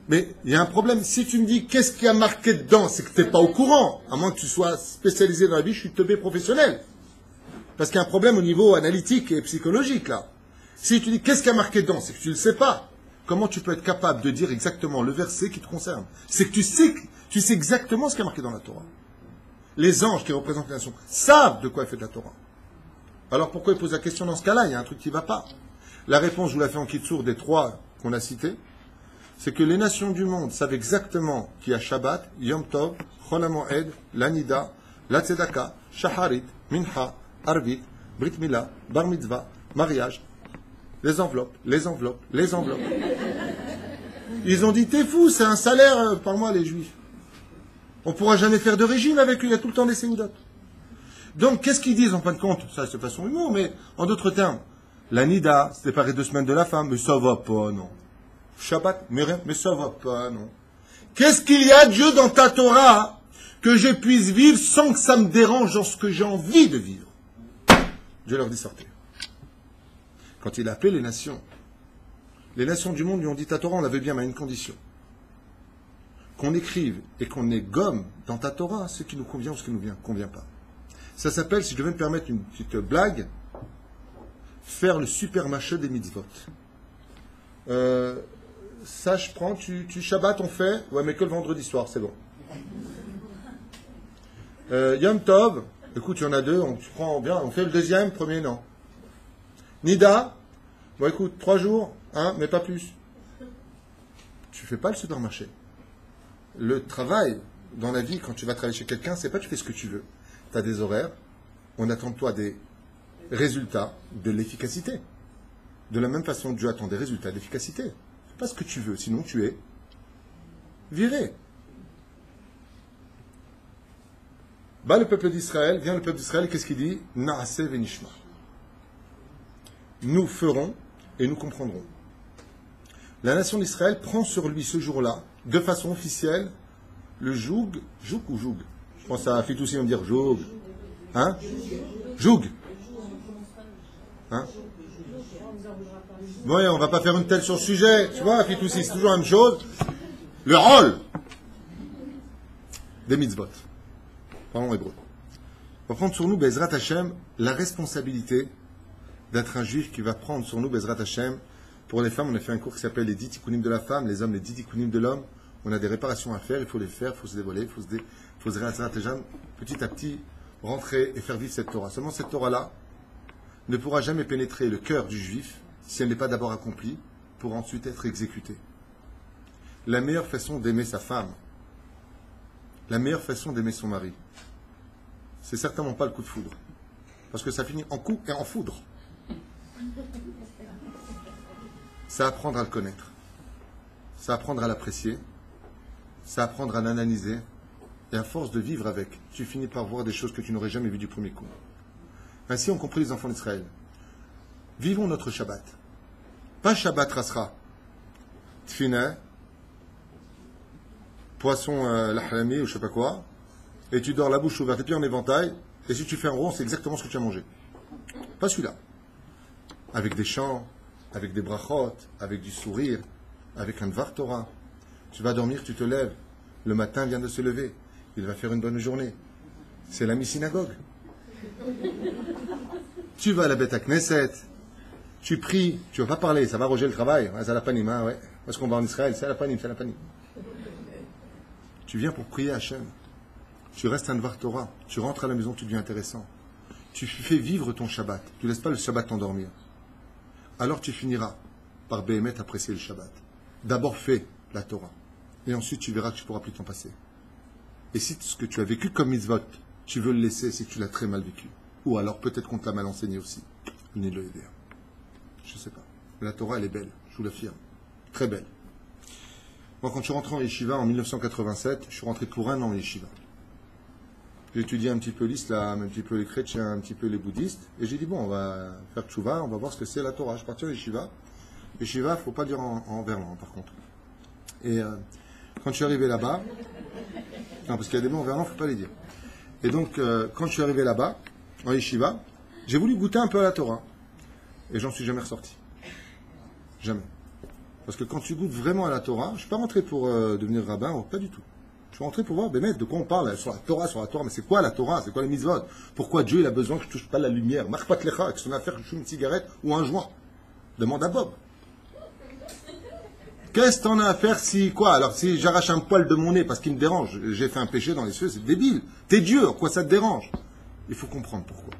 Mais il y a un problème. Si tu me dis, qu'est-ce qu'il y a marqué dedans, c'est que tu n'es pas au courant. À moins que tu sois spécialisé dans la vie, je suis teubé professionnel. Parce qu'il y a un problème au niveau analytique et psychologique, là. Si tu dis, qu'est-ce qu'il y a marqué dedans, c'est que tu ne le sais pas. Comment tu peux être capable de dire exactement le verset qui te concerne? C'est que tu sais exactement ce qui est marqué dans la Torah. Les anges qui représentent les nations savent de quoi est faite la Torah. Alors pourquoi ils posent la question dans ce cas-là? Il y a un truc qui ne va pas. La réponse, je vous la fais en kitsour des trois qu'on a cités, c'est que les nations du monde savent exactement qu'il y a Shabbat, Yom Tov, Chol HaMoed, l'Anida, la Tzedaka, Shaharit, Mincha, Arvit, Brit Mila, Bar Mitzvah, mariage, les enveloppes. Ils ont dit, t'es fou, c'est un salaire par mois, les Juifs. On ne pourra jamais faire de régime avec eux, il y a tout le temps des sémidotes. Donc, qu'est-ce qu'ils disent en fin de compte? Ça, c'est de façon humour, mais en d'autres termes, la Nida, c'est séparé 2 semaines de la femme, mais ça va pas, non. Shabbat, mais rien, mais ça va pas, non. Qu'est-ce qu'il y a, Dieu, dans ta Torah, que je puisse vivre sans que ça me dérange dans ce que j'ai envie de vivre? Dieu leur dit, sortez. Quand il a appelé les nations du monde lui ont dit, ta Torah, on l'avait bien, mais à une condition. Qu'on écrive et qu'on gomme dans ta Torah ce qui nous convient ou ce qui ne nous convient pas. Ça s'appelle, si je devais me permettre une petite blague, faire le supermarché des mitzvot. Ça, je prends, tu Shabbat, on fait, ouais, mais que le vendredi soir, c'est bon. Yom Tov, écoute, il y en a 2, tu prends bien, on fait le deuxième, premier, non. Nida, bon, écoute, 3 jours, mais pas plus. Tu fais pas le supermarché. Le travail dans la vie, quand tu vas travailler chez quelqu'un, c'est pas tu fais ce que tu veux. Tu as des horaires, on attend de toi des résultats, de l'efficacité. De la même façon que Dieu attend des résultats d'efficacité. Fais pas ce que tu veux, sinon tu es viré. Bah, le peuple d'Israël, vient le peuple d'Israël, qu'est-ce qu'il dit? Naaseh venishma. Nous ferons et nous comprendrons. La nation d'Israël prend sur lui ce jour-là, de façon officielle, le joug ou joug? Je pense à Fitoussi, on va me dire joug. Hein? Joug. Hein? Oui, on ne va pas faire une telle sur le sujet. Tu vois, Fitoussi, c'est toujours la même chose. Le rôle des mitzvot. Parlons hébreu. On va prendre sur nous, Bezrat Hashem, la responsabilité d'être un juif qui va prendre sur nous, Bezrat Hashem. Pour les femmes, on a fait un cours qui s'appelle les 10 tikkunim de la femme, les hommes, les 10 tikkunim de l'homme. On a des réparations à faire, il faut les faire, il faut se dévoiler, il faut se petit à petit rentrer et faire vivre cette Torah. Seulement cette Torah-là ne pourra jamais pénétrer le cœur du juif si elle n'est pas d'abord accomplie pour ensuite être exécutée. la meilleure façon d'aimer sa femme, la meilleure façon d'aimer son mari, c'est certainement pas le coup de foudre. Parce que ça finit en coup et en foudre. C'est apprendre à le connaître. C'est apprendre à l'apprécier. C'est apprendre à l'analyser. Et à force de vivre avec, tu finis par voir des choses que tu n'aurais jamais vues du premier coup. Ainsi ont compris les enfants d'Israël. Vivons notre Shabbat. Pas Shabbat Rasra. Tfina, poisson lahrami ou je sais pas quoi, et tu dors la bouche ouverte et puis en éventail, et si tu fais un rond, c'est exactement ce que tu as mangé. Pas celui-là. Avec des chants, avec des brachot, avec du sourire, avec un dvar Torah. Tu vas dormir, tu te lèves. Le matin vient de se lever. Il va faire une bonne journée. C'est la mi-synagogue. Tu vas à la bête à Knesset. Tu pries. Tu ne vas pas parler. Ça va roger le travail. C'est à la panim, hein, ouais. Parce qu'on va en Israël. C'est à la panim, c'est à la panim. Tu viens pour prier à Hachem. Tu restes un dvar Torah. Tu rentres à la maison, tu deviens intéressant. Tu fais vivre ton Shabbat. Tu ne laisses pas le Shabbat t'endormir. Alors tu finiras par béhémet apprécier le Shabbat. D'abord fais la Torah. Et ensuite tu verras que tu pourras plus t'en passer. Et si ce que tu as vécu comme mitzvot, tu veux le laisser, c'est que tu l'as très mal vécu. Ou alors peut-être qu'on t'a mal enseigné aussi. Je ne sais pas. Mais la Torah, elle est belle, je vous l'affirme. Très belle. Moi, quand je suis rentré en yeshiva en 1987, je suis rentré pour un an en yeshiva. J'ai étudié un petit peu l'islam, un petit peu les chrétiens, un petit peu les bouddhistes. Et j'ai dit, bon, on va faire tchouva, on va voir ce que c'est la Torah. Je suis parti en yeshiva. Yeshiva, il ne faut pas dire en verlan, par contre. Et quand je suis arrivé là-bas, non, parce qu'il y a des mots en verlan, il ne faut pas les dire. Et donc, quand je suis arrivé là-bas, en yeshiva, j'ai voulu goûter un peu à la Torah. Et j'en suis jamais ressorti. Jamais. Parce que quand tu goûtes vraiment à la Torah, je ne suis pas rentré pour devenir rabbin, pas du tout. Je suis rentré pour voir, mais de quoi on parle sur la Torah, mais c'est quoi la Torah, c'est quoi les mitzvot? Pourquoi Dieu il a besoin que je ne touche pas la lumière? Marque pas lecha, que son affaire, je fume une cigarette ou un joint. Demande à Bob. Qu'est-ce que t'en as à faire si, quoi? Alors, si j'arrache un poil de mon nez parce qu'il me dérange, j'ai fait un péché dans les cieux, c'est débile. T'es Dieu, quoi ça te dérange? Il faut comprendre pourquoi.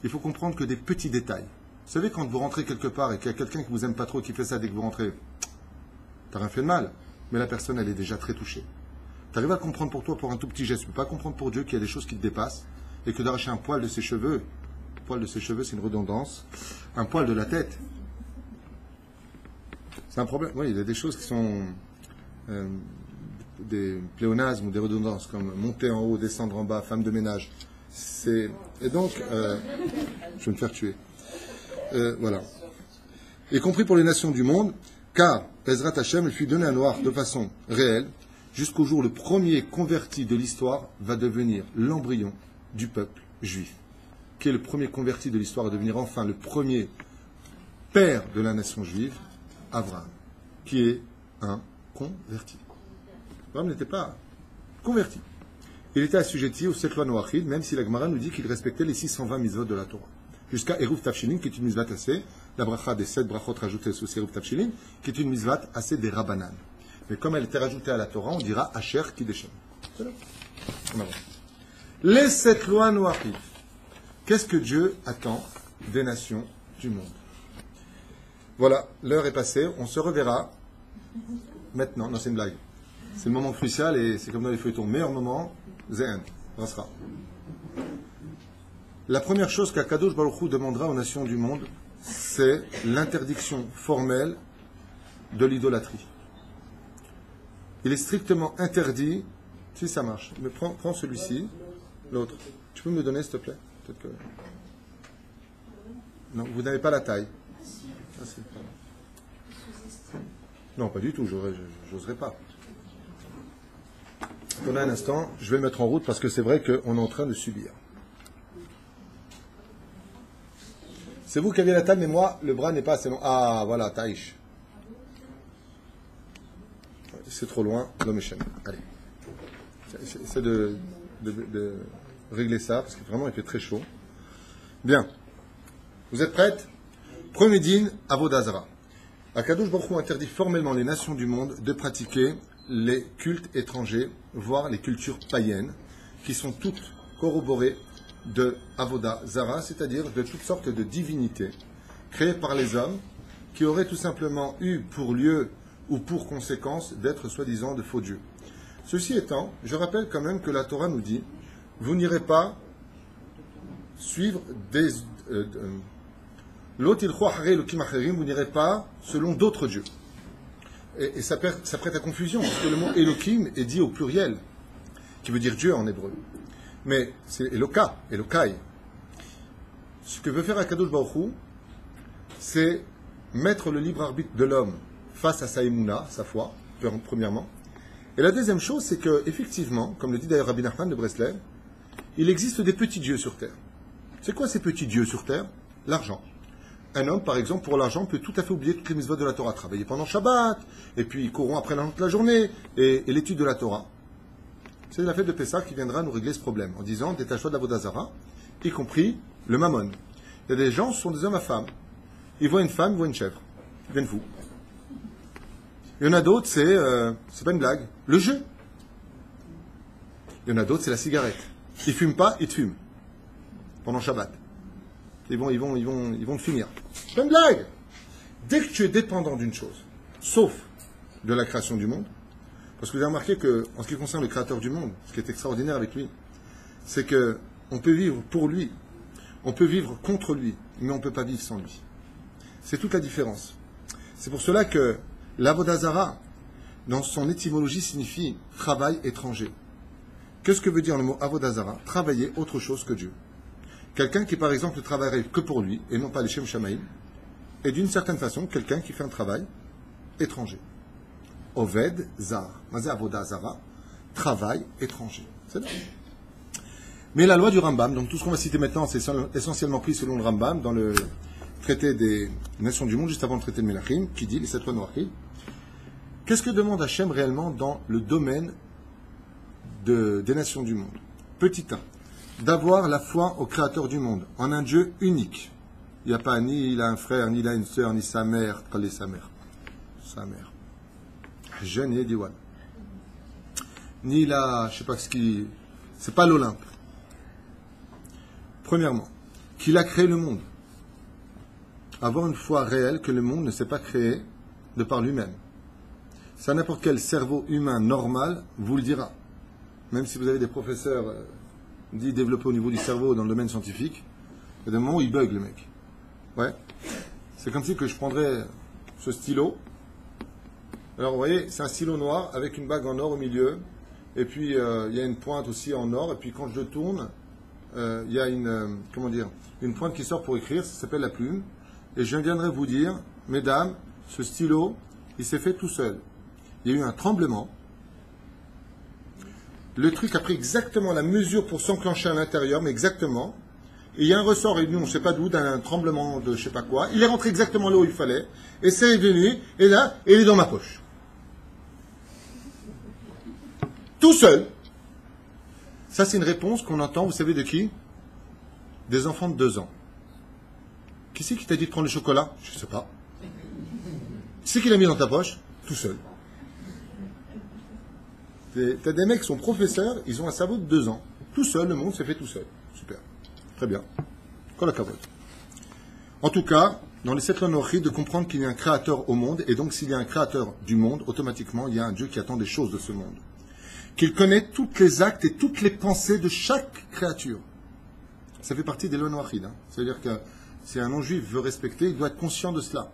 Il faut comprendre que des petits détails. Vous savez, quand vous rentrez quelque part et qu'il y a quelqu'un qui vous aime pas trop, qui fait ça dès que vous rentrez, t'as rien fait de mal. Mais la personne, elle est déjà très touchée. Tu arrives à comprendre pour toi, pour un tout petit geste. Tu ne peux pas comprendre pour Dieu qu'il y a des choses qui te dépassent et que d'arracher un poil de ses cheveux, c'est une redondance, un poil de la tête, c'est un problème. Oui, il y a des choses qui sont des pléonasmes ou des redondances, comme monter en haut, descendre en bas, femme de ménage. Et donc, je vais me faire tuer. Voilà. Y compris pour les nations du monde, car Ezrat Hashem, il fut donné à Noach de façon réelle, jusqu'au jour où le premier converti de l'histoire va devenir l'embryon du peuple juif, qui est le premier converti de l'histoire à devenir enfin le premier père de la nation juive, Abraham, qui est un converti. Abraham n'était pas converti. Il était assujetti aux 7 lois Noachid, même si la Gemara nous dit qu'il respectait les 620 mitzvot de la Torah. Jusqu'à Eruv Tafshilin, qui est une mitzvah assez, la bracha des 7 brachot rajoutées sous Eruv Tafshilin, qui est une mitzvah assez des Rabbanan. Mais comme elle était rajoutée à la Torah, on dira Asher Kideshem. C'est là. On avance. Les 7 lois Noachid. Qu'est-ce que Dieu attend des nations du monde? Voilà, l'heure est passée, on se reverra maintenant. Non, c'est une blague. C'est le moment crucial et c'est comme dans les feuilletons. Meilleur moment, Zéhen, Rasra. La première chose qu'Akadosh Baruch Hu demandera aux nations du monde, c'est l'interdiction formelle de l'idolâtrie. Il est strictement interdit, si ça marche, mais prends celui-ci, l'autre. Tu peux me le donner, s'il te plaît? Peut-être que... Non, vous n'avez pas la taille. Ah, non, pas du tout, j'oserais pas. Attendez un instant, je vais le mettre en route parce que c'est vrai qu'on est en train de subir. C'est vous qui aviez la taille, mais moi, le bras n'est pas assez long. Ah, voilà, taïch. C'est trop loin, l'homme est chaîne. Allez. J'essaie de régler ça, parce que vraiment, il fait très chaud. Bien. Vous êtes prêtes? Premier dîne, Avodah Zara. Akadosh Baruch Hu interdit formellement les nations du monde de pratiquer les cultes étrangers, voire les cultures païennes, qui sont toutes corroborées de Avodah Zara, c'est-à-dire de toutes sortes de divinités créées par les hommes, qui auraient tout simplement eu pour lieu ou pour conséquence d'être soi-disant de faux dieux. Ceci étant, je rappelle quand même que la Torah nous dit, vous n'irez pas suivre des... vous n'irez pas selon d'autres dieux. Et ça prête à confusion, parce que le mot Elohim est dit au pluriel, qui veut dire Dieu en hébreu. Mais c'est Eloka, Elokai. Ce que veut faire Akadosh Baruch Hu, c'est mettre le libre arbitre de l'homme face à sa émouna, sa foi, premièrement. Et la deuxième chose, c'est que, effectivement, comme le dit d'ailleurs Rabbi Nachman de Breslev, il existe des petits dieux sur terre. C'est quoi ces petits dieux sur terre? L'argent. Un homme, par exemple, pour l'argent, peut tout à fait oublier toutes les mitzvot de la Torah, travailler pendant Shabbat, et puis courant après la journée, et l'étude de la Torah. C'est la fête de Pessah qui viendra nous régler ce problème, en disant, détache-toi de la Vodazara, y compris le mammon. Il y a des gens, ce sont des hommes à femmes. Ils voient une femme, ils voient une chèvre. Ils deviennent fous. Il y en a d'autres, c'est pas une blague, le jeu. Il y en a d'autres, c'est la cigarette. Ils fument pas, ils te fument. Pendant Shabbat. Ils vont te finir. C'est pas une blague. Dès que tu es dépendant d'une chose, sauf de la création du monde, parce que vous avez remarqué que, en ce qui concerne le créateur du monde, ce qui est extraordinaire avec lui, c'est que on peut vivre pour lui, on peut vivre contre lui, mais on ne peut pas vivre sans lui. C'est toute la différence. C'est pour cela que l'Avodazara, dans son étymologie, signifie travail étranger. Qu'est-ce que veut dire le mot Avodazara? Travailler autre chose que Dieu. Quelqu'un qui, par exemple, ne travaillerait que pour lui, et non pas les Shem Shamaïm, est d'une certaine façon quelqu'un qui fait un travail étranger. Oved Zar. Mazé Avodazara, travail étranger. C'est là. Mais la loi du Rambam, donc tout ce qu'on va citer maintenant, c'est essentiellement pris selon le Rambam, dans le traité des nations du monde, juste avant le traité de Melachim, qui dit, les 7 lois noircies, qu'est-ce que demande Hachem réellement dans le domaine des nations du monde? Petit 1. D'avoir la foi au Créateur du monde, en un Dieu unique. Il n'y a pas ni il a un frère, ni il a une sœur, ni sa mère, sa mère. Sa mère. Jeune et Diwan. Ni il a, je sais pas ce qui... C'est pas l'Olympe. Premièrement, qu'il a créé le monde. Avoir une foi réelle que le monde ne s'est pas créé de par lui-même. Ça, n'importe quel cerveau humain normal vous le dira. Même si vous avez des professeurs dits développés au niveau du cerveau dans le domaine scientifique, il y a des moments où il bug le mec. Ouais. C'est comme si que je prendrais ce stylo. Alors vous voyez, c'est un stylo noir avec une bague en or au milieu. Et puis il y a une pointe aussi en or. Et puis quand je le tourne, il y a une pointe qui sort pour écrire. Ça s'appelle la plume. Et je viendrai vous dire, mesdames, ce stylo, il s'est fait tout seul. Il y a eu un tremblement. Le truc a pris exactement la mesure pour s'enclencher à l'intérieur, mais exactement. Et il y a un ressort, et nous, on ne sait pas d'où, d'un tremblement de je ne sais pas quoi. Il est rentré exactement là où il fallait. Et c'est venu, et là, et il est dans ma poche. Tout seul. Ça, c'est une réponse qu'on entend, vous savez de qui? Des enfants de 2 ans. Qui c'est qui t'a dit de prendre le chocolat? Je ne sais pas. Qui c'est qui l'a mis dans ta poche? Tout seul. T'as des mecs qui sont professeurs, ils ont un cerveau de 2 ans. Tout seul, le monde s'est fait tout seul. Super. Très bien. Kol hakavod. En tout cas, dans les 7 lois noachim, de comprendre qu'il y a un créateur au monde, et donc s'il y a un créateur du monde, automatiquement, il y a un Dieu qui attend des choses de ce monde. Qu'il connaît tous les actes et toutes les pensées de chaque créature. Ça fait partie des lois noachim. C'est-à-dire que si un non-juif veut respecter, il doit être conscient de cela.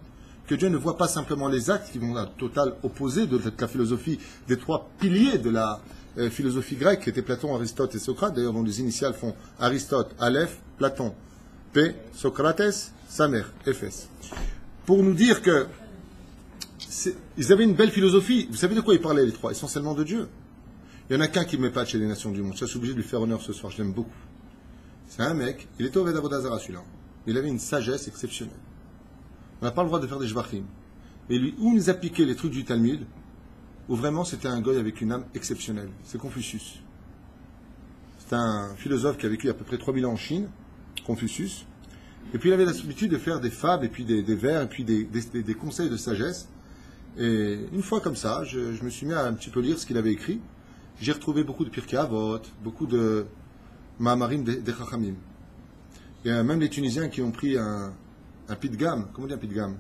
Que Dieu ne voit pas simplement les actes qui vont à total opposé de la philosophie des 3 piliers de la philosophie grecque, qui étaient Platon, Aristote et Socrate, d'ailleurs dont les initiales font Aristote, Aleph, Platon, P, Socrates, sa mère, Éphèse. Pour nous dire que ils avaient une belle philosophie. Vous savez de quoi ils parlaient les 3? Essentiellement de Dieu. Il y en a qu'un qui ne met pas chez les nations du monde. Ça, je suis obligé de lui faire honneur ce soir, je l'aime beaucoup. C'est un mec, il était au Ved Avodazara celui-là. Il avait une sagesse exceptionnelle. On n'a pas le droit de faire des jvachim. Et lui, où nous appliquait les trucs du Talmud, où vraiment c'était un goy avec une âme exceptionnelle. C'est Confucius. C'est un philosophe qui a vécu à peu près 3000 ans en Chine, Confucius. Et puis il avait l'habitude de faire des fables, et puis des vers, et puis des conseils de sagesse. Et une fois comme ça, je me suis mis à un petit peu lire ce qu'il avait écrit. J'ai retrouvé beaucoup de Pirkei Avot, beaucoup de Mahamarim des Chachamim. Il y a même les Tunisiens qui ont pris un pit de gamme. Comment on dit un pit de gamme?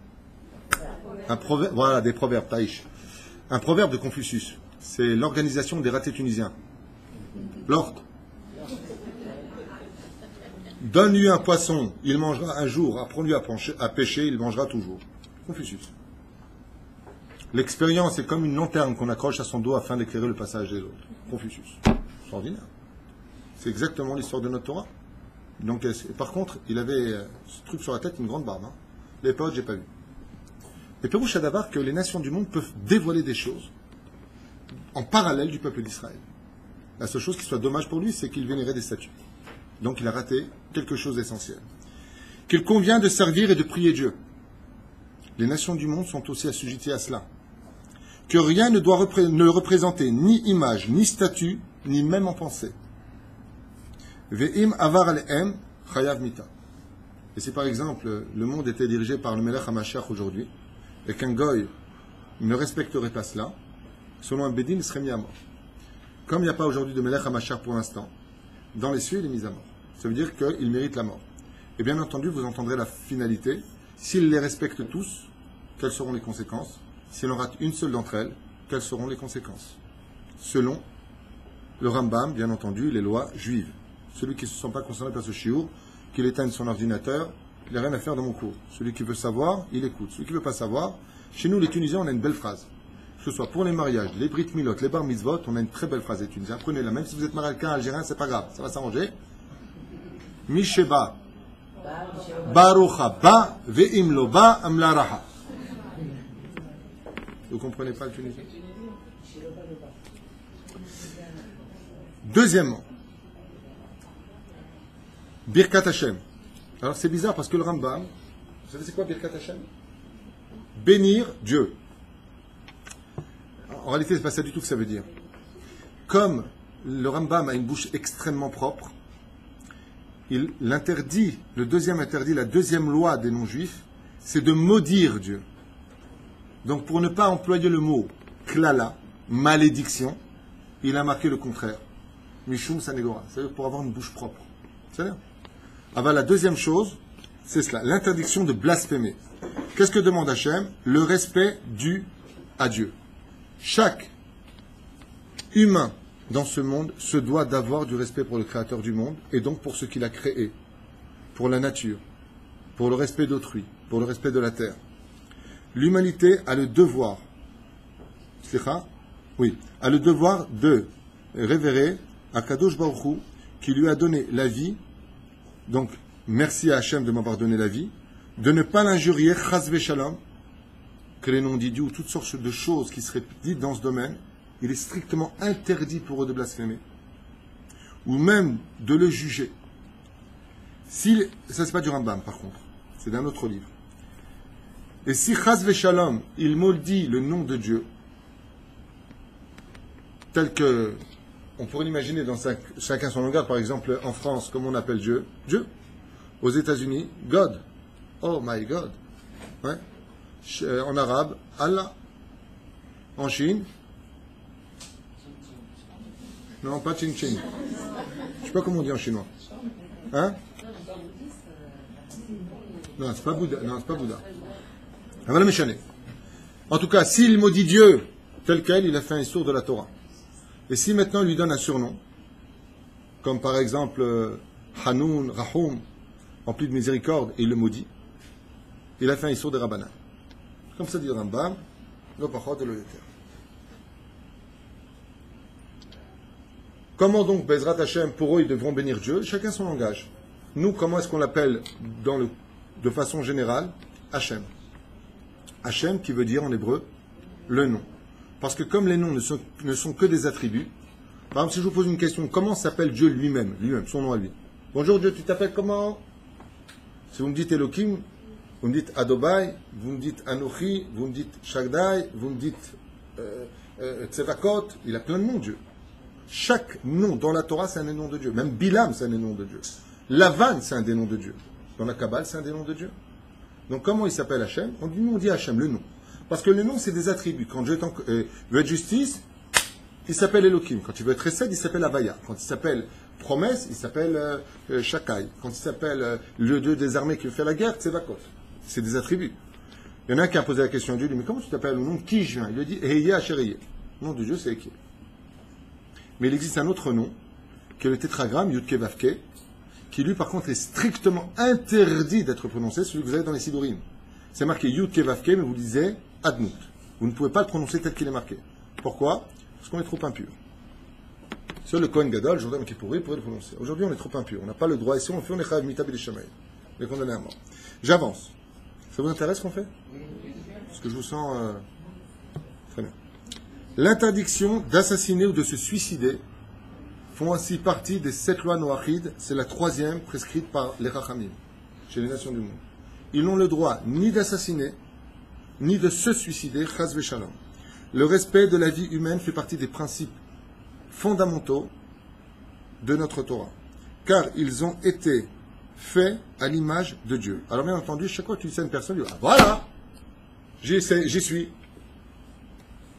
Un proverbe, voilà, des proverbes, Taïch. Un proverbe de Confucius. C'est l'organisation des ratés tunisiens. L'ordre. Donne-lui un poisson, il mangera un jour. Apprends-lui à pêcher, il mangera toujours. Confucius. L'expérience est comme une lanterne qu'on accroche à son dos afin d'éclairer le passage des autres. Confucius. Extraordinaire. C'est exactement l'histoire de notre Torah. Donc, par contre, il avait ce truc sur la tête, une grande barbe. Hein. Les potes, j'ai pas vu. Et Pérouche Adavar que les nations du monde peuvent dévoiler des choses en parallèle du peuple d'Israël. La seule chose qui soit dommage pour lui, c'est qu'il vénérait des statues. Donc il a raté quelque chose d'essentiel. Qu'il convient de servir et de prier Dieu. Les nations du monde sont aussi assujetties à cela. Que rien ne doit ne représenter ni image, ni statue, ni même en pensée. Ve'im avar alehem chayav mita. Et si par exemple le monde était dirigé par le Melech HaMashiach aujourd'hui, et qu'un goy ne respecterait pas cela, selon un bédine, il serait mis à mort. Comme il n'y a pas aujourd'hui de Melech HaMashiach pour l'instant, dans les cieux, il est mis à mort. Ça veut dire qu'il mérite la mort. Et bien entendu, vous entendrez la finalité. S'il les respecte tous, quelles seront les conséquences? S'il en rate une seule d'entre elles, quelles seront les conséquences? Selon le Rambam, bien entendu, les lois juives. Celui qui ne se sent pas concerné par ce chiour, qu'il éteigne son ordinateur, il n'a rien à faire dans mon cours. Celui qui veut savoir, il écoute. Celui qui ne veut pas savoir, chez nous les Tunisiens, on a une belle phrase. Que ce soit pour les mariages, les brit milot, les bar mitzvot, on a une très belle phrase des Tunisiens. Prenez-la, même si vous êtes marocain, algérien, c'est pas grave, ça va s'arranger. Misheba, barucha ba, ve'im lo ba, amlaraha. Vous comprenez pas le tunisien? Deuxièmement, Birkat Hashem. Alors c'est bizarre parce que le Rambam, vous savez c'est quoi Birkat Hashem? Bénir Dieu. En réalité, c'est pas ça du tout que ça veut dire. Comme le Rambam a une bouche extrêmement propre, il l'interdit, le deuxième interdit, la deuxième loi des non-juifs, c'est de maudire Dieu. Donc pour ne pas employer le mot klala, malédiction, il a marqué le contraire. Mishum sanegora, c'est-à-dire pour avoir une bouche propre. C'est-à-dire. Alors la deuxième chose, c'est cela, l'interdiction de blasphémer. Qu'est-ce que demande Hachem? Le respect dû à Dieu. Chaque humain dans ce monde se doit d'avoir du respect pour le Créateur du monde et donc pour ce qu'il a créé, pour la nature, pour le respect d'autrui, pour le respect de la terre. L'humanité a le devoir, a le devoir de révérer Akadosh Baruch Hu qui lui a donné la vie. Donc, merci à Hachem de m'avoir donné la vie, de ne pas l'injurier, chas v'shalom, que les noms d'idiots ou toutes sortes de choses qui seraient dites dans ce domaine, il est strictement interdit pour eux de blasphémer, ou même de le juger. Ça, c'est pas du Rambam, par contre, c'est d'un autre livre. Et si chas v'shalom, il maudit le nom de Dieu, tel que on pourrait l'imaginer dans chacun son langage, par exemple en France, comme on appelle Dieu, Dieu. Aux États-Unis, God. Oh my God. Ouais. En arabe, Allah. En Chine, non, pas Chin Chin. Je sais pas comment on dit en chinois. Hein? Non, c'est pas Bouddha. Non, c'est pas Bouddha. En tout cas, s'il maudit Dieu tel quel, il a fait un sourd de la Torah. Et si maintenant il lui donne un surnom, comme par exemple Hanoun, Rahoum, rempli de miséricorde, et il le maudit, il a fait un issour de Rabbana. Comme ça dit le Rambam, le Pachot et le Yeter. Comment donc, Bezrat Hashem, pour eux, ils devront bénir Dieu? Chacun son langage. Nous, comment est-ce qu'on l'appelle de façon générale? Hashem. Hashem qui veut dire en hébreu le nom. Parce que comme les noms ne sont que des attributs, par exemple, si je vous pose une question, comment s'appelle Dieu lui-même, son nom à lui? Bonjour Dieu, tu t'appelles comment? Si vous me dites Elohim, vous me dites Adobai, vous me dites Anochi, vous me dites Shagdai, vous me dites Tsevakot, il a plein de noms Dieu. Chaque nom dans la Torah, c'est un des noms de Dieu. Même Bilam, c'est un des noms de Dieu. Lavan, c'est un des noms de Dieu. Dans la Kabbale, c'est un des noms de Dieu. Donc comment il s'appelle Hachem? On dit Hachem, le nom. Parce que le nom, c'est des attributs. Quand Dieu veut être justice, il s'appelle Elohim. Quand il veut être Chesed, il s'appelle Avaya. Quand il s'appelle promesse, il s'appelle Shakai. Quand il s'appelle le Dieu des armées qui fait la guerre, Tsevakot. C'est des attributs. Il y en a un qui a posé la question à Dieu, il dit, mais comment tu t'appelles au nom de qui je viens? Il lui a dit, Ehyeh Asher. Le nom de Dieu, c'est Eke. Mais il existe un autre nom, qui est le tétragramme, Yudke Vavke, qui lui, par contre, est strictement interdit d'être prononcé, celui que vous avez dans les Sidurim. C'est marqué Yudke Vavke, mais vous lisez Adnout. Vous ne pouvez pas le prononcer tel qu'il est marqué. Pourquoi? Parce qu'on est trop impur. Seul le Kohen Gadol, Jordan Kippouri, pourrait le prononcer. Aujourd'hui, on est trop impur. On n'a pas le droit. Et si on le fait, on est Chayav Mitab et Shamaï. On est condamné à mort. J'avance. Ça vous intéresse ce qu'on fait? Parce que je vous sens... Très bien. L'interdiction d'assassiner ou de se suicider font ainsi partie des 7 lois noachides. C'est la 3e prescrite par les Rachamim, chez les nations du monde. Ils n'ont le droit ni d'assassiner, ni de se suicider, chas v'shalom. Le respect de la vie humaine fait partie des principes fondamentaux de notre Torah, car ils ont été faits à l'image de Dieu. Alors bien entendu, chaque fois que tu dis à une personne, tu dis, ah voilà, j'y suis.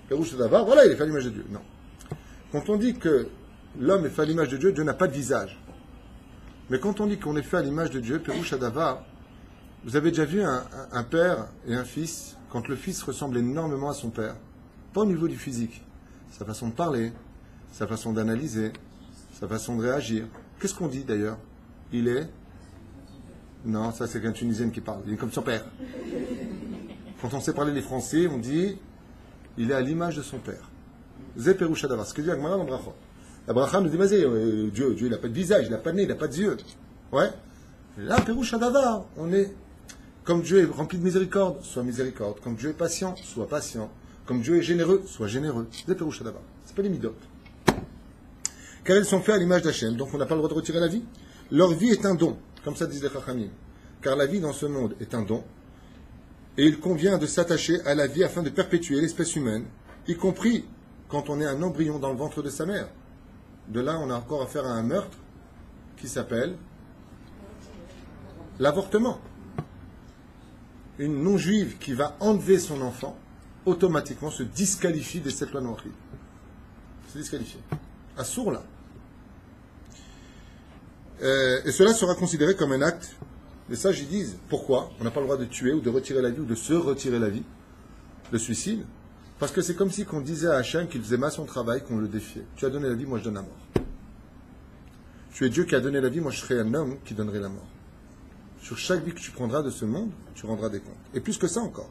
Voilà, il est fait à l'image de Dieu. Non. Quand on dit que l'homme est fait à l'image de Dieu, Dieu n'a pas de visage. Mais quand on dit qu'on est fait à l'image de Dieu, Pérouche Adavar, vous avez déjà vu un père et un fils, quand le fils ressemble énormément à son père, pas au niveau du physique, sa façon de parler, sa façon d'analyser, sa façon de réagir. Qu'est-ce qu'on dit d'ailleurs? Il est... Non, ça c'est qu'un Tunisien qui parle, il est comme son père. Quand on sait parler les Français, on dit... Il est à l'image de son père. Zé Pérouche Adavar. Ce que dit Agmara dans Bracha. La Bracha nous dit, vas-y, Dieu, il n'a pas de visage, il n'a pas de nez, il n'a pas de yeux. Ouais. Et là, Pérouche Adavar, on est... Comme Dieu est rempli de miséricorde, sois miséricorde. Comme Dieu est patient, sois patient. Comme Dieu est généreux, sois généreux. Zé Pérouche Adavar. C'est pas les midot. Car ils sont faits à l'image d'Hachem, donc on n'a pas le droit de retirer la vie. Leur vie est un don, comme ça disent les Chachamim. Car la vie dans ce monde est un don. Et il convient de s'attacher à la vie afin de perpétuer l'espèce humaine, y compris quand on est un embryon dans le ventre de sa mère. De là, on a encore affaire à un meurtre qui s'appelle l'avortement. Une non-juive qui va enlever son enfant, automatiquement se disqualifie des 7 lois noachides. Se disqualifie. À sourd là. Et cela sera considéré comme un acte. Les sages ils disent pourquoi on n'a pas le droit de tuer ou de retirer la vie ou de se retirer la vie, le suicide, parce que c'est comme si qu'on disait à Hachem qu'il faisait mal son travail, qu'on le défiait. Tu as donné la vie, moi je donne la mort. Tu es Dieu qui a donné la vie, moi je serai un homme qui donnerai la mort. Sur chaque vie que tu prendras de ce monde, tu rendras des comptes. Et plus que ça encore.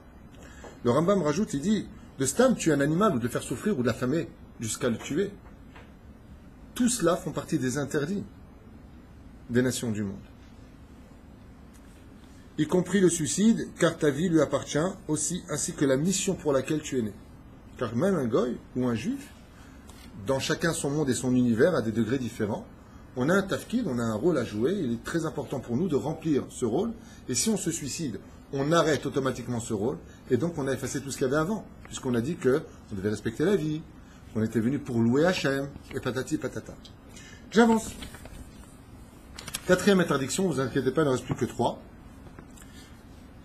Le Rambam rajoute, il dit, de stam tuer un animal ou de le faire souffrir ou de l'affamer jusqu'à le tuer. Tout cela font partie des interdits des nations du monde. Y compris le suicide, car ta vie lui appartient aussi, ainsi que la mission pour laquelle tu es né. Car même un goy ou un juif, dans chacun son monde et son univers, à des degrés différents, on a un tafkid, on a un rôle à jouer, il est très important pour nous de remplir ce rôle, et si on se suicide, on arrête automatiquement ce rôle, et donc on a effacé tout ce qu'il y avait avant, puisqu'on a dit qu'on devait respecter la vie, qu'on était venu pour louer Hachem, et patati patata. J'avance. 4e interdiction, vous inquiétez pas, il ne reste plus que 3.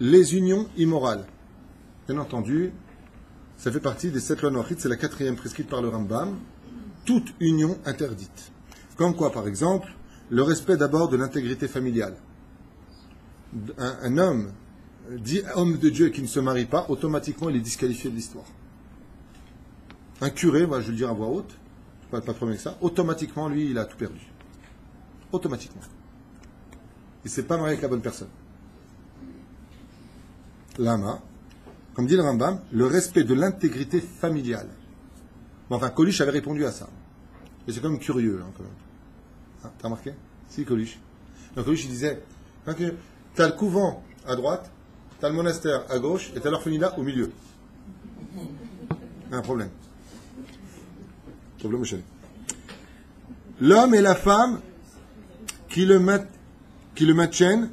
Les unions immorales. Bien entendu, ça fait partie des 7 lois noachides, c'est la 4e prescrite par le Rambam. Toute union interdite. Comme quoi, par exemple, le respect d'abord de l'intégrité familiale. Un homme dit homme de Dieu et qui ne se marie pas, automatiquement il est disqualifié de l'histoire. Un curé, moi je vais le dire à voix haute, je ne pas de problème avec ça, automatiquement lui il a tout perdu. Automatiquement. Il ne s'est pas marié avec la bonne personne. Lama, comme dit le Rambam, le respect de l'intégrité familiale. Bon, enfin, Coluche avait répondu à ça. Et c'est quand même curieux, hein, quand même. Hein, t'as remarqué? Si, Coluche. Donc Coluche, il disait, t'as le couvent à droite, t'as le monastère à gauche, et t'as l'orphelinat au milieu. Un problème. Problème au chalet. L'homme et la femme qui le maintiennent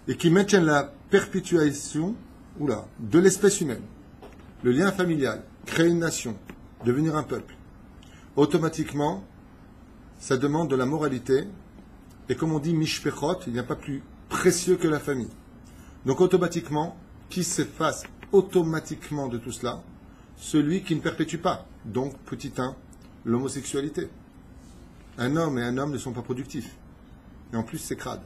et qui maintiennent la perpétuation de l'espèce humaine, le lien familial, créer une nation, devenir un peuple, automatiquement, ça demande de la moralité, et comme on dit mishpechot, il n'y a pas plus précieux que la famille. Donc automatiquement, qui s'efface automatiquement de tout cela? Celui qui ne perpétue pas. Donc, petit 1, l'homosexualité. Un homme et un homme ne sont pas productifs. Et en plus, c'est crade.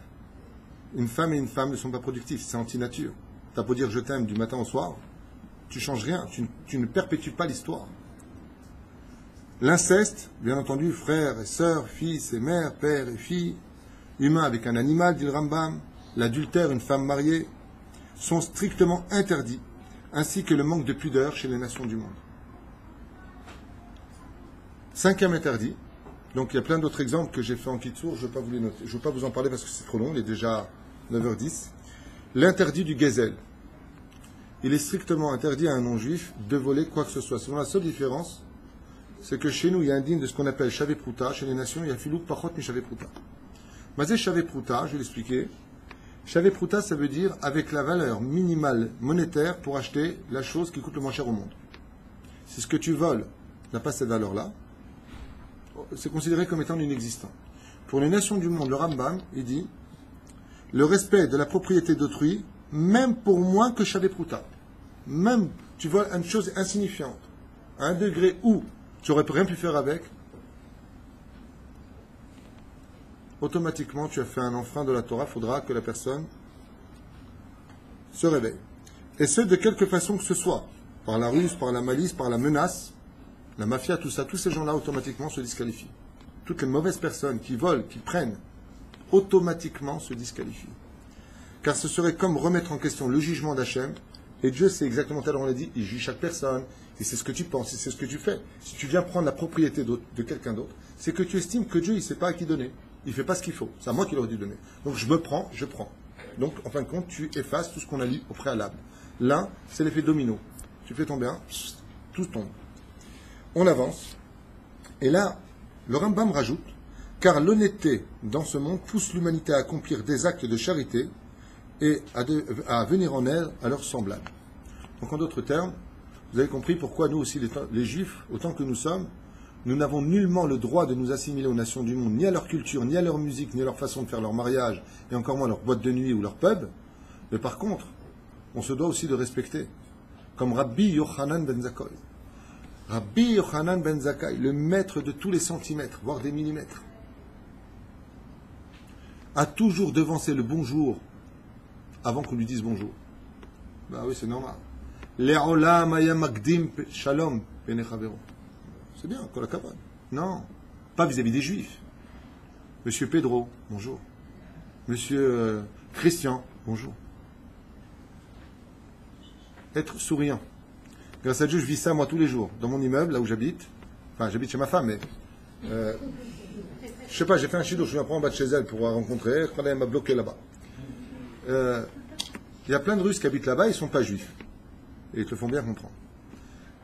Une femme et une femme ne sont pas productifs, c'est anti-nature. t'as beau dire je t'aime du matin au soir, tu changes rien, tu ne perpétues pas l'histoire. L'inceste, bien entendu, frère et sœur, fils et mère, père et fille, humain avec un animal, dit le Rambam, l'adultère, une femme mariée, sont strictement interdits, ainsi que le manque de pudeur chez les nations du monde. 5e interdit, donc il y a plein d'autres exemples que j'ai fait en Kitsour, je ne vais pas vous les noter, je ne vais pas vous en parler parce que c'est trop long, il est déjà 9h10. L'interdit du Gezel. Il est strictement interdit à un non-juif de voler quoi que ce soit. Selon la seule différence, c'est que chez nous, il y a un digne de ce qu'on appelle Shavé Prouta. Chez les nations, il y a Filou Pachot mi Shavé Prouta. Mazé Shavé Prouta, je vais l'expliquer. Shavé Prouta, ça veut dire avec la valeur minimale monétaire pour acheter la chose qui coûte le moins cher au monde. Si ce que tu voles n'a pas cette valeur-là, c'est considéré comme étant inexistant. Pour les nations du monde, le Rambam, il dit le respect de la propriété d'autrui, même pour moins que Shavé Prouta. Même, tu vois, une chose insignifiante, à un degré où tu n'aurais rien pu faire avec, automatiquement, tu as fait un enfreint de la Torah, il faudra que la personne se réveille. Et ce, de quelque façon que ce soit, par la ruse, par la malice, par la menace, la mafia, tout ça, tous ces gens-là, automatiquement, se disqualifient. Toutes les mauvaises personnes qui volent, qui prennent, automatiquement se disqualifient. Car ce serait comme remettre en question le jugement d'Hachem, et Dieu, c'est exactement tel qu'on l'a dit, il juge chaque personne, et c'est ce que tu penses, et c'est ce que tu fais. Si tu viens prendre la propriété de quelqu'un d'autre, c'est que tu estimes que Dieu, il ne sait pas à qui donner. Il ne fait pas ce qu'il faut. C'est à moi qu'il aurait dû donner. Donc je me prends, je prends. Donc, en fin de compte, tu effaces tout ce qu'on a lu au préalable. Là, c'est l'effet domino. Tu fais tomber un, tout tombe. On avance. Et là, le Rambam rajoute, car l'honnêteté dans ce monde pousse l'humanité à accomplir des actes de charité et à venir en aide à leurs semblables. Donc, en d'autres termes, vous avez compris pourquoi nous aussi, les Juifs, autant que nous sommes, nous n'avons nullement le droit de nous assimiler aux nations du monde, ni à leur culture, ni à leur musique, ni à leur façon de faire leur mariage, et encore moins leur boîte de nuit ou leur pub. Mais par contre, on se doit aussi de respecter, comme Rabbi Yochanan ben Zakkai. Rabbi Yochanan ben Zakkai, le maître de tous les centimètres, voire des millimètres, a toujours devancé le bonjour avant qu'on lui dise bonjour. Bah oui, c'est normal. Le'olam haya makdim shalom bene chavero. C'est bien, kol hakavod. Non, pas vis-à-vis des Juifs. Monsieur Pedro, bonjour. Monsieur Christian, bonjour. Être souriant. Grâce à Dieu, je vis ça, moi, tous les jours. Dans mon immeuble, là où j'habite. Enfin, j'habite chez ma femme, mais... je sais pas, j'ai fait un chido, je viens prendre en bas de chez elle pour la rencontrer. Elle m'a bloqué là-bas. Il y a plein de Russes qui habitent là-bas, ils ne sont pas juifs. Et ils te font bien comprendre.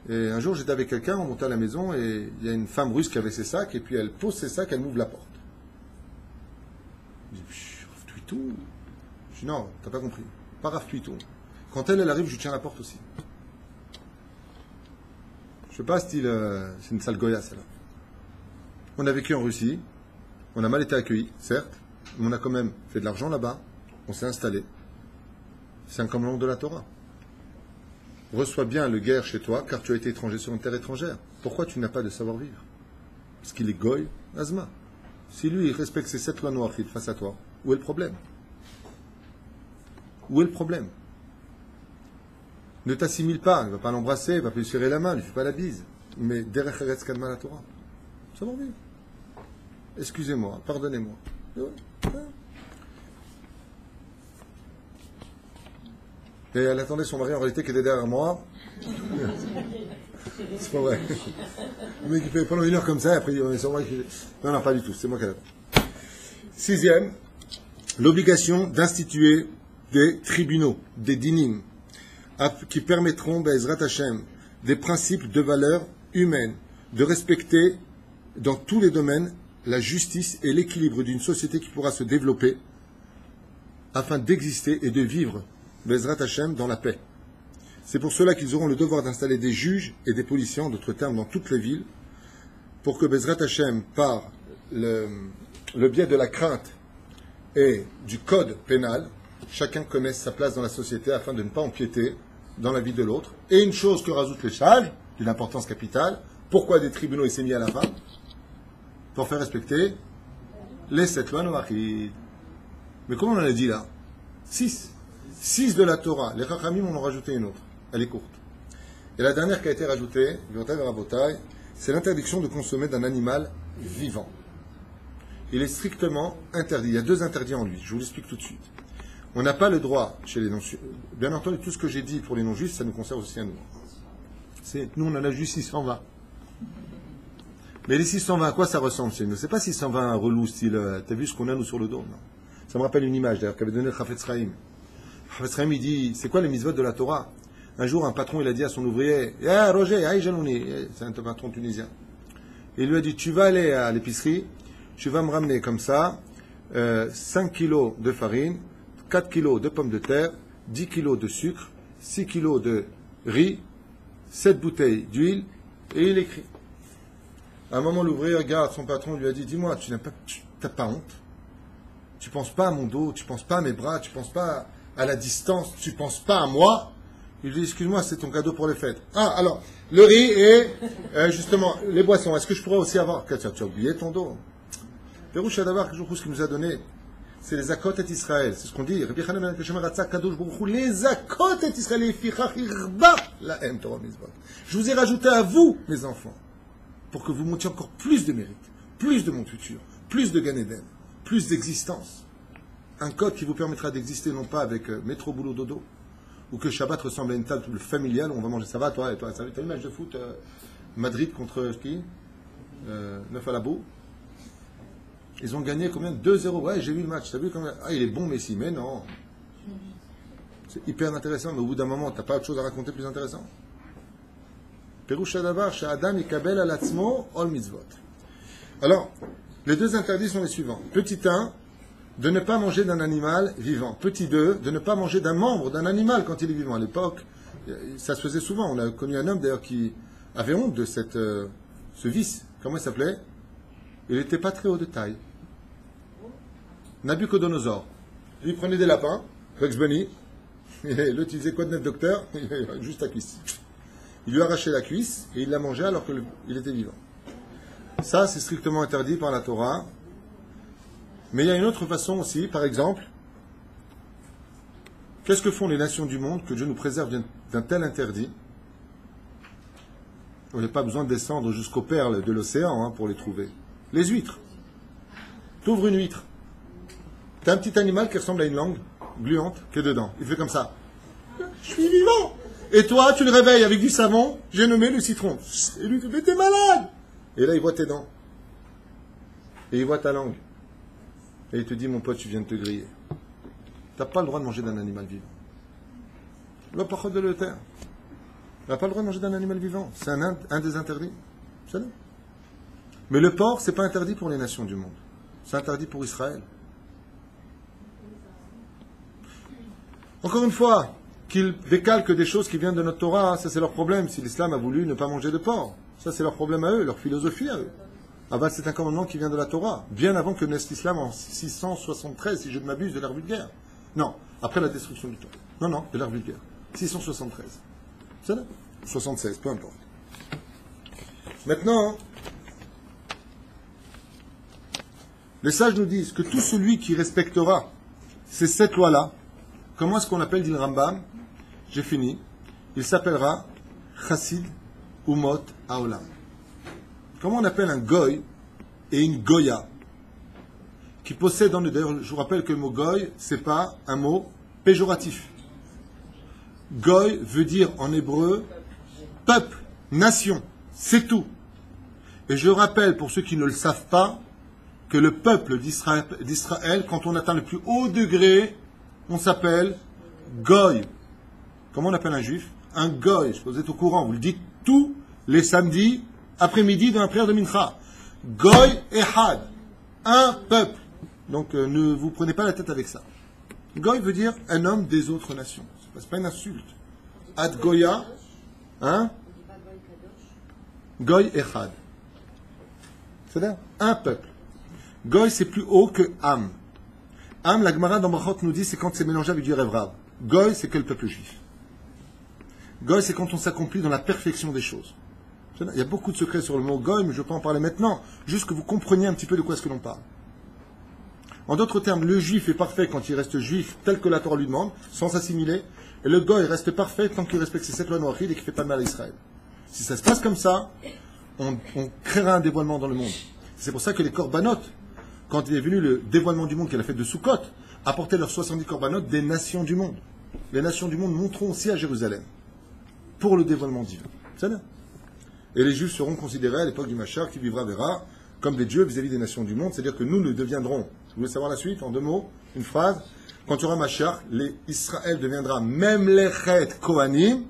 Et un jour, j'étais avec quelqu'un, on montait à la maison, et il y a une femme russe qui avait ses sacs, et puis elle pose ses sacs, elle m'ouvre la porte. Je dis, rafle-toi tout. Je dis, non, t'as pas compris. Pas rafle-toi tout. Quand elle arrive, je tiens la porte aussi. Je sais pas, style, c'est une sale goya, celle-là. On a vécu en Russie, on a mal été accueillis, certes, mais on a quand même fait de l'argent là-bas, on s'est installé. C'est un commandement de la Torah. Reçois bien le guerre chez toi, car tu as été étranger sur une terre étrangère. Pourquoi tu n'as pas de savoir-vivre? Parce qu'il est goy, azma. Si lui, il respecte ces 7 lois noires face à toi, où est le problème? Où est le problème? Ne t'assimile pas, ne va pas l'embrasser, ne va pas lui serrer la main, ne lui fais pas la bise. Mais derech eretz kadma la Torah. Savoir-vivre. Excusez-moi, pardonnez-moi. Et elle attendait son mari en réalité qui était derrière moi. C'est pas vrai. Le mec il fait pendant 1 heure comme ça, et après il dit c'est moi qui... Non, pas du tout, c'est moi qui l'attends. 6e, l'obligation d'instituer des tribunaux, des dinim, qui permettront, Be'ezrat Hashem, des principes de valeur humaine, de respecter dans tous les domaines la justice et l'équilibre d'une société qui pourra se développer afin d'exister et de vivre Bezrat Hashem dans la paix. C'est pour cela qu'ils auront le devoir d'installer des juges et des policiers, en d'autres termes, dans toutes les villes, pour que Bezrat Hashem, par le biais de la crainte et du code pénal, chacun connaisse sa place dans la société afin de ne pas empiéter dans la vie de l'autre. Et une chose que rajoutent les sages, d'une importance capitale, pourquoi des tribunaux il s'est mis à la fin? Pour faire respecter les 7 lois noachid. Mais comment on en a dit là? 6. 6 de la Torah. Les Chachamim en ont rajouté une autre. Elle est courte. Et la dernière qui a été rajoutée, c'est l'interdiction de consommer d'un animal vivant. Il est strictement interdit. Il y a 2 interdits en lui. Je vous l'explique tout de suite. On n'a pas le droit, chez les non-juifs, bien entendu, tout ce que j'ai dit pour les non-juifs, ça nous concerne aussi à nous. Nous, on en a juste 620. Mais les 620, à quoi ça ressemble chez nous? C'est pas 620 relou style, t'as vu ce qu'on a nous sur le dos, non. Ça me rappelle une image d'ailleurs qu'avait donnée le Chafetz Chaim. Chafetz Chaim, il dit, c'est quoi les mitzvot de la Torah? Un jour, un patron, il a dit à son ouvrier, Roger, Janouni, c'est un patron tunisien. Il lui a dit, tu vas aller à l'épicerie, tu vas me ramener comme ça 5 kilos de farine, 4 kilos de pommes de terre, 10 kilos de sucre, 6 kilos de riz, 7 bouteilles d'huile, et il écrit. À un moment, l'ouvrier regarde son patron, lui a dit, dis-moi, tu n'as pas honte? Tu ne penses pas à mon dos, tu ne penses pas à mes bras, tu ne penses pas à la distance, tu ne penses pas à moi? Il dit, excuse-moi, c'est ton cadeau pour les fêtes. Ah, alors, le riz et justement, les boissons, est-ce que je pourrais aussi avoir... Tu as oublié ton dos. Pérouche Adavar, ce qu'il nous a donné, c'est les Akot et Israël. C'est ce qu'on dit. Les Akot et Israël, je vous ai rajouté à vous, mes enfants, pour que vous montiez encore plus de mérite, plus de mon futur, plus de Gan Eden, plus d'existence. Un code qui vous permettra d'exister non pas avec métro, boulot, dodo, ou que Shabbat ressemble à une table familiale où on va manger. Ça va, toi, ça va, t'as une match de foot Madrid contre qui 9 à la boue. Ils ont gagné combien? 2-0. Ouais, j'ai vu le match. T'as vu combien? Ah, il est bon, Messi. Mais non. C'est hyper intéressant, mais au bout d'un moment, t'as pas autre chose à raconter plus intéressant. Perouch Adavar, Sha'adam Ikabel Alatzmo, Ol Mitzvot. Alors, les 2 interdits sont les suivants. Petit 1, de ne pas manger d'un animal vivant. Petit 2, de ne pas manger d'un membre d'un animal quand il est vivant. À l'époque, ça se faisait souvent. On a connu un homme d'ailleurs qui avait honte de ce vice. Comment il s'appelait? Il n'était pas très haut de taille. Nabucodonosor. Il prenait des lapins, Rex Bunny, et l'autre il faisait quoi de notre docteur? Juste la cuisse. Il lui arrachait la cuisse et il la mangeait alors qu'il était vivant. Ça, c'est strictement interdit par la Torah. Mais il y a une autre façon aussi, par exemple, qu'est-ce que font les nations du monde que Dieu nous préserve d'un tel interdit? On n'a pas besoin de descendre jusqu'aux perles de l'océan pour les trouver. Les huîtres. Tu ouvres une huître. Tu as un petit animal qui ressemble à une langue gluante qui est dedans. Il fait comme ça. Je suis vivant. Et toi, tu le réveilles avec du savon, j'ai nommé le citron. Et lui, mais t'es malade. Et là, il voit tes dents. Et il voit ta langue. Et il te dit, mon pote, tu viens de te griller. Tu n'as pas le droit de manger d'un animal vivant. Le parole de l'Éther. Tu n'as pas le droit de manger d'un animal vivant. C'est un des interdits. C'est là. Mais le porc, ce n'est pas interdit pour les nations du monde. C'est interdit pour Israël. Encore une fois, qu'ils décalquent des choses qui viennent de notre Torah, ça c'est leur problème. Si l'islam a voulu ne pas manger de porc, ça c'est leur problème à eux, leur philosophie à eux. Aval, c'est un commandement qui vient de la Torah, bien avant que naisse l'islam en 673, si je ne m'abuse, de l'ère vulgaire. Non, après la destruction du temple. Non, de l'ère vulgaire. 673. C'est là 76, peu importe. Maintenant, les sages nous disent que tout celui qui respectera ces 7 lois-là, comment est-ce qu'on appelle, dit le Rambam? J'ai fini. Il s'appellera Chassid Umot Haolam. Comment on appelle un goy et une goya qui possèdent, d'ailleurs, je vous rappelle que le mot goy, c'est pas un mot péjoratif. Goy veut dire en hébreu peuple, nation, c'est tout. Et je rappelle pour ceux qui ne le savent pas que le peuple d'Israël, quand on atteint le plus haut degré, on s'appelle goy. Comment on appelle un juif? Un goy. Je sais pas, vous êtes au courant, vous le dites tous les samedis après-midi dans la prière de Mincha. Goy Ehad. Un peuple. Donc ne vous prenez pas la tête avec ça. Goy veut dire un homme des autres nations. C'est pas une insulte. Ad Goya. Hein? Goy Ehad. C'est-à-dire un peuple. Goy c'est plus haut que Am. Am, la Gemara dans Brachot nous dit, c'est quand c'est mélangé avec du Revrav. Goy, c'est que le peuple juif. Goy, c'est quand on s'accomplit dans la perfection des choses. Il y a beaucoup de secrets sur le mot Goy, mais je ne vais pas en parler maintenant, juste que vous compreniez un petit peu de quoi est-ce que l'on parle. En d'autres termes, le juif est parfait quand il reste juif tel que la Torah lui demande, sans s'assimiler, et le goy reste parfait tant qu'il respecte ses 7 lois noachides et qu'il ne fait pas de mal à Israël. Si ça se passe comme ça, on créera un dévoilement dans le monde. C'est pour ça que les corbanotes, quand il est venu le dévoilement du monde qui est la fête de Sukkot, apportaient leurs 70 corbanotes des nations du monde. Les nations du monde monteront aussi à Jérusalem pour le dévoilement divin. C'est ça. Et les Juifs seront considérés à l'époque du Machar qui vivra verra comme des dieux vis-à-vis des nations du monde. C'est-à-dire que nous deviendrons, vous voulez savoir la suite, en 2 mots, une phrase, quand il y aura Machar, Israël deviendra même les Chet Kohanim,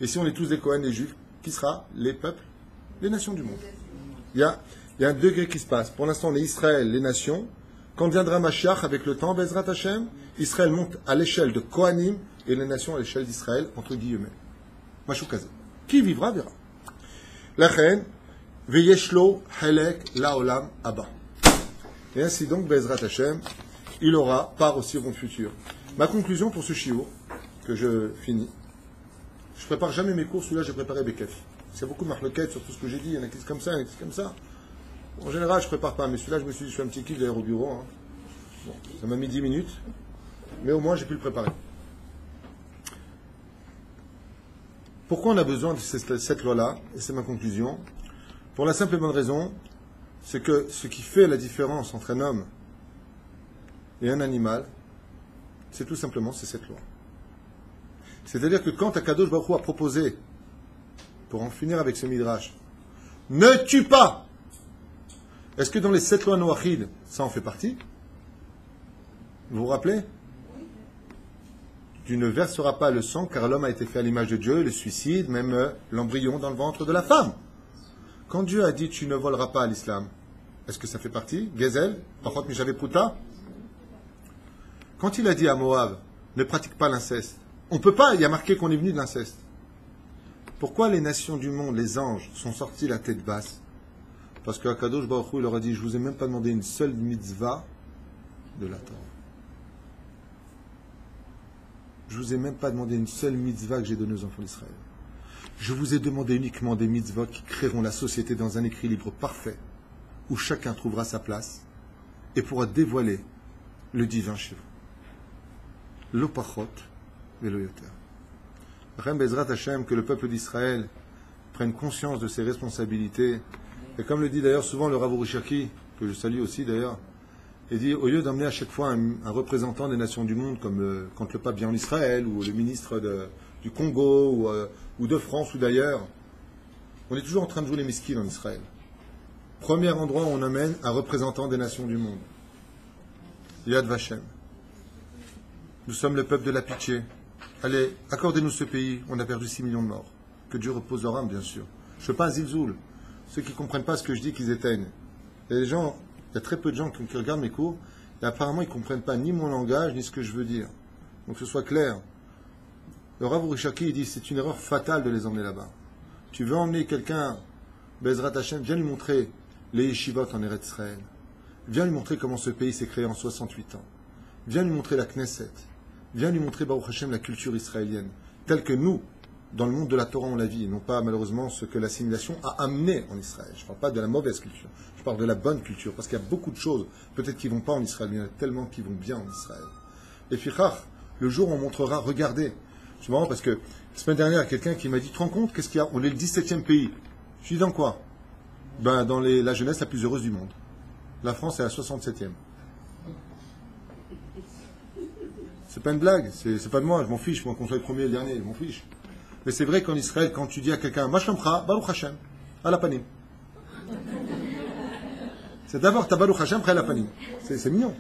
et si on est tous des Kohanim, les Juifs, qui sera les peuples, les nations du monde. Il y a un degré qui se passe. Pour l'instant, on est Israël, les nations. Quand viendra Mashiach, avec le temps, Bezrat Hashem, Israël monte à l'échelle de Kohanim et les nations à l'échelle d'Israël, entre guillemets. Mashoukaze. Qui vivra, verra. Lachen, Veyeshlo, Helek, Laolam, Abba. Et ainsi donc, Bezrat Hashem, il aura part aussi au monde futur. Ma conclusion pour ce shiur, que je finis, je prépare jamais mes cours, celui-là j'ai préparé Bekef. Il y a beaucoup de marloquettes sur tout ce que j'ai dit, il y en a qui sont comme ça, il y en a qui sont comme ça. En général, je ne prépare pas, mais celui-là, je me suis dit, je fais un petit kiff d'ailleurs au bureau. Hein. Bon, ça m'a mis 10 minutes, mais au moins, j'ai pu le préparer. Pourquoi on a besoin de cette loi-là? Et c'est ma conclusion. Pour la simple et bonne raison, c'est que ce qui fait la différence entre un homme et un animal, c'est tout simplement cette loi. C'est-à-dire que quand Akadosh Baruch Hu a proposé, pour en finir avec ce midrash, ne tue pas! Est-ce que dans les 7 lois noachides, ça en fait partie? Vous vous rappelez? Tu ne verseras pas le sang car l'homme a été fait à l'image de Dieu, le suicide, même l'embryon dans le ventre de la femme. Quand Dieu a dit tu ne voleras pas à l'islam, est-ce que ça fait partie? Gezel, Pachot Mishavé Puta. Quand il a dit à Moab, ne pratique pas l'inceste, on ne peut pas, il y a marqué qu'on est venu de l'inceste. Pourquoi les nations du monde, les anges, sont sortis la tête basse? Parce que Akadosh Baruch Hu, il leur a dit, je ne vous ai même pas demandé une seule mitzvah de la Torah. Je ne vous ai même pas demandé une seule mitzvah que j'ai donnée aux enfants d'Israël. Je vous ai demandé uniquement des mitzvahs qui créeront la société dans un équilibre parfait, où chacun trouvera sa place et pourra dévoiler le divin chez vous. Lo pachot et lo yoter. Rem Bezrat Hashem, que le peuple d'Israël prenne conscience de ses responsabilités. Et comme le dit d'ailleurs souvent le Rav Urishaki, que je salue aussi d'ailleurs, il dit, au lieu d'emmener à chaque fois un représentant des nations du monde, comme quand le pape vient en Israël, ou le ministre du Congo, ou de France, ou d'ailleurs, on est toujours en train de jouer les miskines en Israël. Premier endroit où on amène un représentant des nations du monde. Yad Vashem. Nous sommes le peuple de la pitié. Allez, accordez-nous ce pays, on a perdu 6 millions de morts. Que Dieu repose leur âme, bien sûr. Je ne fais pas un zilzoul. Ceux qui ne comprennent pas ce que je dis, qu'ils éteignent. Il y a très peu de gens qui regardent mes cours, et apparemment ils ne comprennent pas ni mon langage, ni ce que je veux dire. Donc que ce soit clair. Le Rav Urishaki, il dit, c'est une erreur fatale de les emmener là-bas. Tu veux emmener quelqu'un, Bezrat Hashem, viens lui montrer les yeshivot en Eretz Israël. Viens lui montrer comment ce pays s'est créé en 68 ans. Viens lui montrer la Knesset. Viens lui montrer, Baruch Hashem, la culture israélienne, telle que nous, dans le monde de la Torah, on la vit, et non pas malheureusement ce que l'assimilation a amené en Israël. Je ne parle pas de la mauvaise culture, je parle de la bonne culture, parce qu'il y a beaucoup de choses, peut-être qui ne vont pas en Israël, mais il y en a tellement qui vont bien en Israël. Et fichach, le jour où on montrera, regardez, c'est marrant parce que la semaine dernière, il y a quelqu'un qui m'a dit, tu te rends compte, qu'est-ce qu'il y a? On est le 17e pays. Je dis dans quoi? Ben, dans la jeunesse la plus heureuse du monde. La France est la 67e. C'est pas une blague, c'est pas de moi, je m'en fiche, moi qu'on soit le premier et le dernier, je m'en fiche. Mais c'est vrai qu'en Israël, quand tu dis à quelqu'un, Mashamcha, Baruch Hashem, à la panim. C'est d'abord ta Baruch Hashem, après la panim. C'est mignon.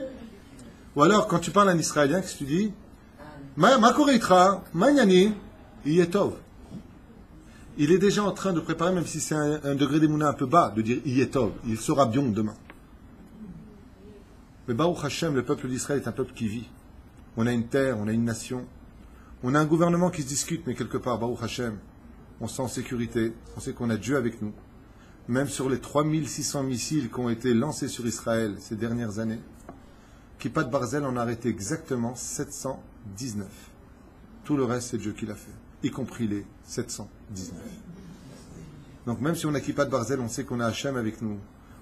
Ou alors, quand tu parles à un Israélien, qu'est-ce que tu dis? Ma koreitra, ma nyani, yetov. Il est déjà en train de préparer, même si c'est un degré d'émouna un peu bas, de dire yetov, il sera bien demain. Mais Baruch Hashem, le peuple d'Israël est un peuple qui vit. On a une terre, on a une nation. On a un gouvernement qui se discute, mais quelque part, Baruch Hashem, on se sent en sécurité, on sait qu'on a Dieu avec nous. Même sur les 3600 missiles qui ont été lancés sur Israël ces dernières années, Kippat Barzel en a arrêté exactement 719. Tout le reste, c'est Dieu qui l'a fait, y compris les 719. Donc même si on a Kippat Barzel, on sait qu'on a Hachem avec nous.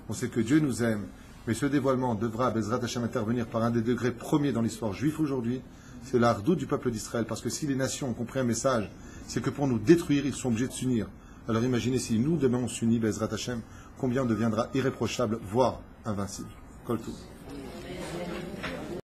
On sait que Dieu nous aime. Mais ce dévoilement devra, Bezrat Hashem, intervenir par un des degrés premiers dans l'histoire juive aujourd'hui, c'est la hardout du peuple d'Israël. Parce que si les nations ont compris un message, c'est que pour nous détruire, ils sont obligés de s'unir. Alors imaginez si nous, demain, on s'unit, Bezrat Hashem, combien on deviendra irréprochable, voire invincible. Kol Tov.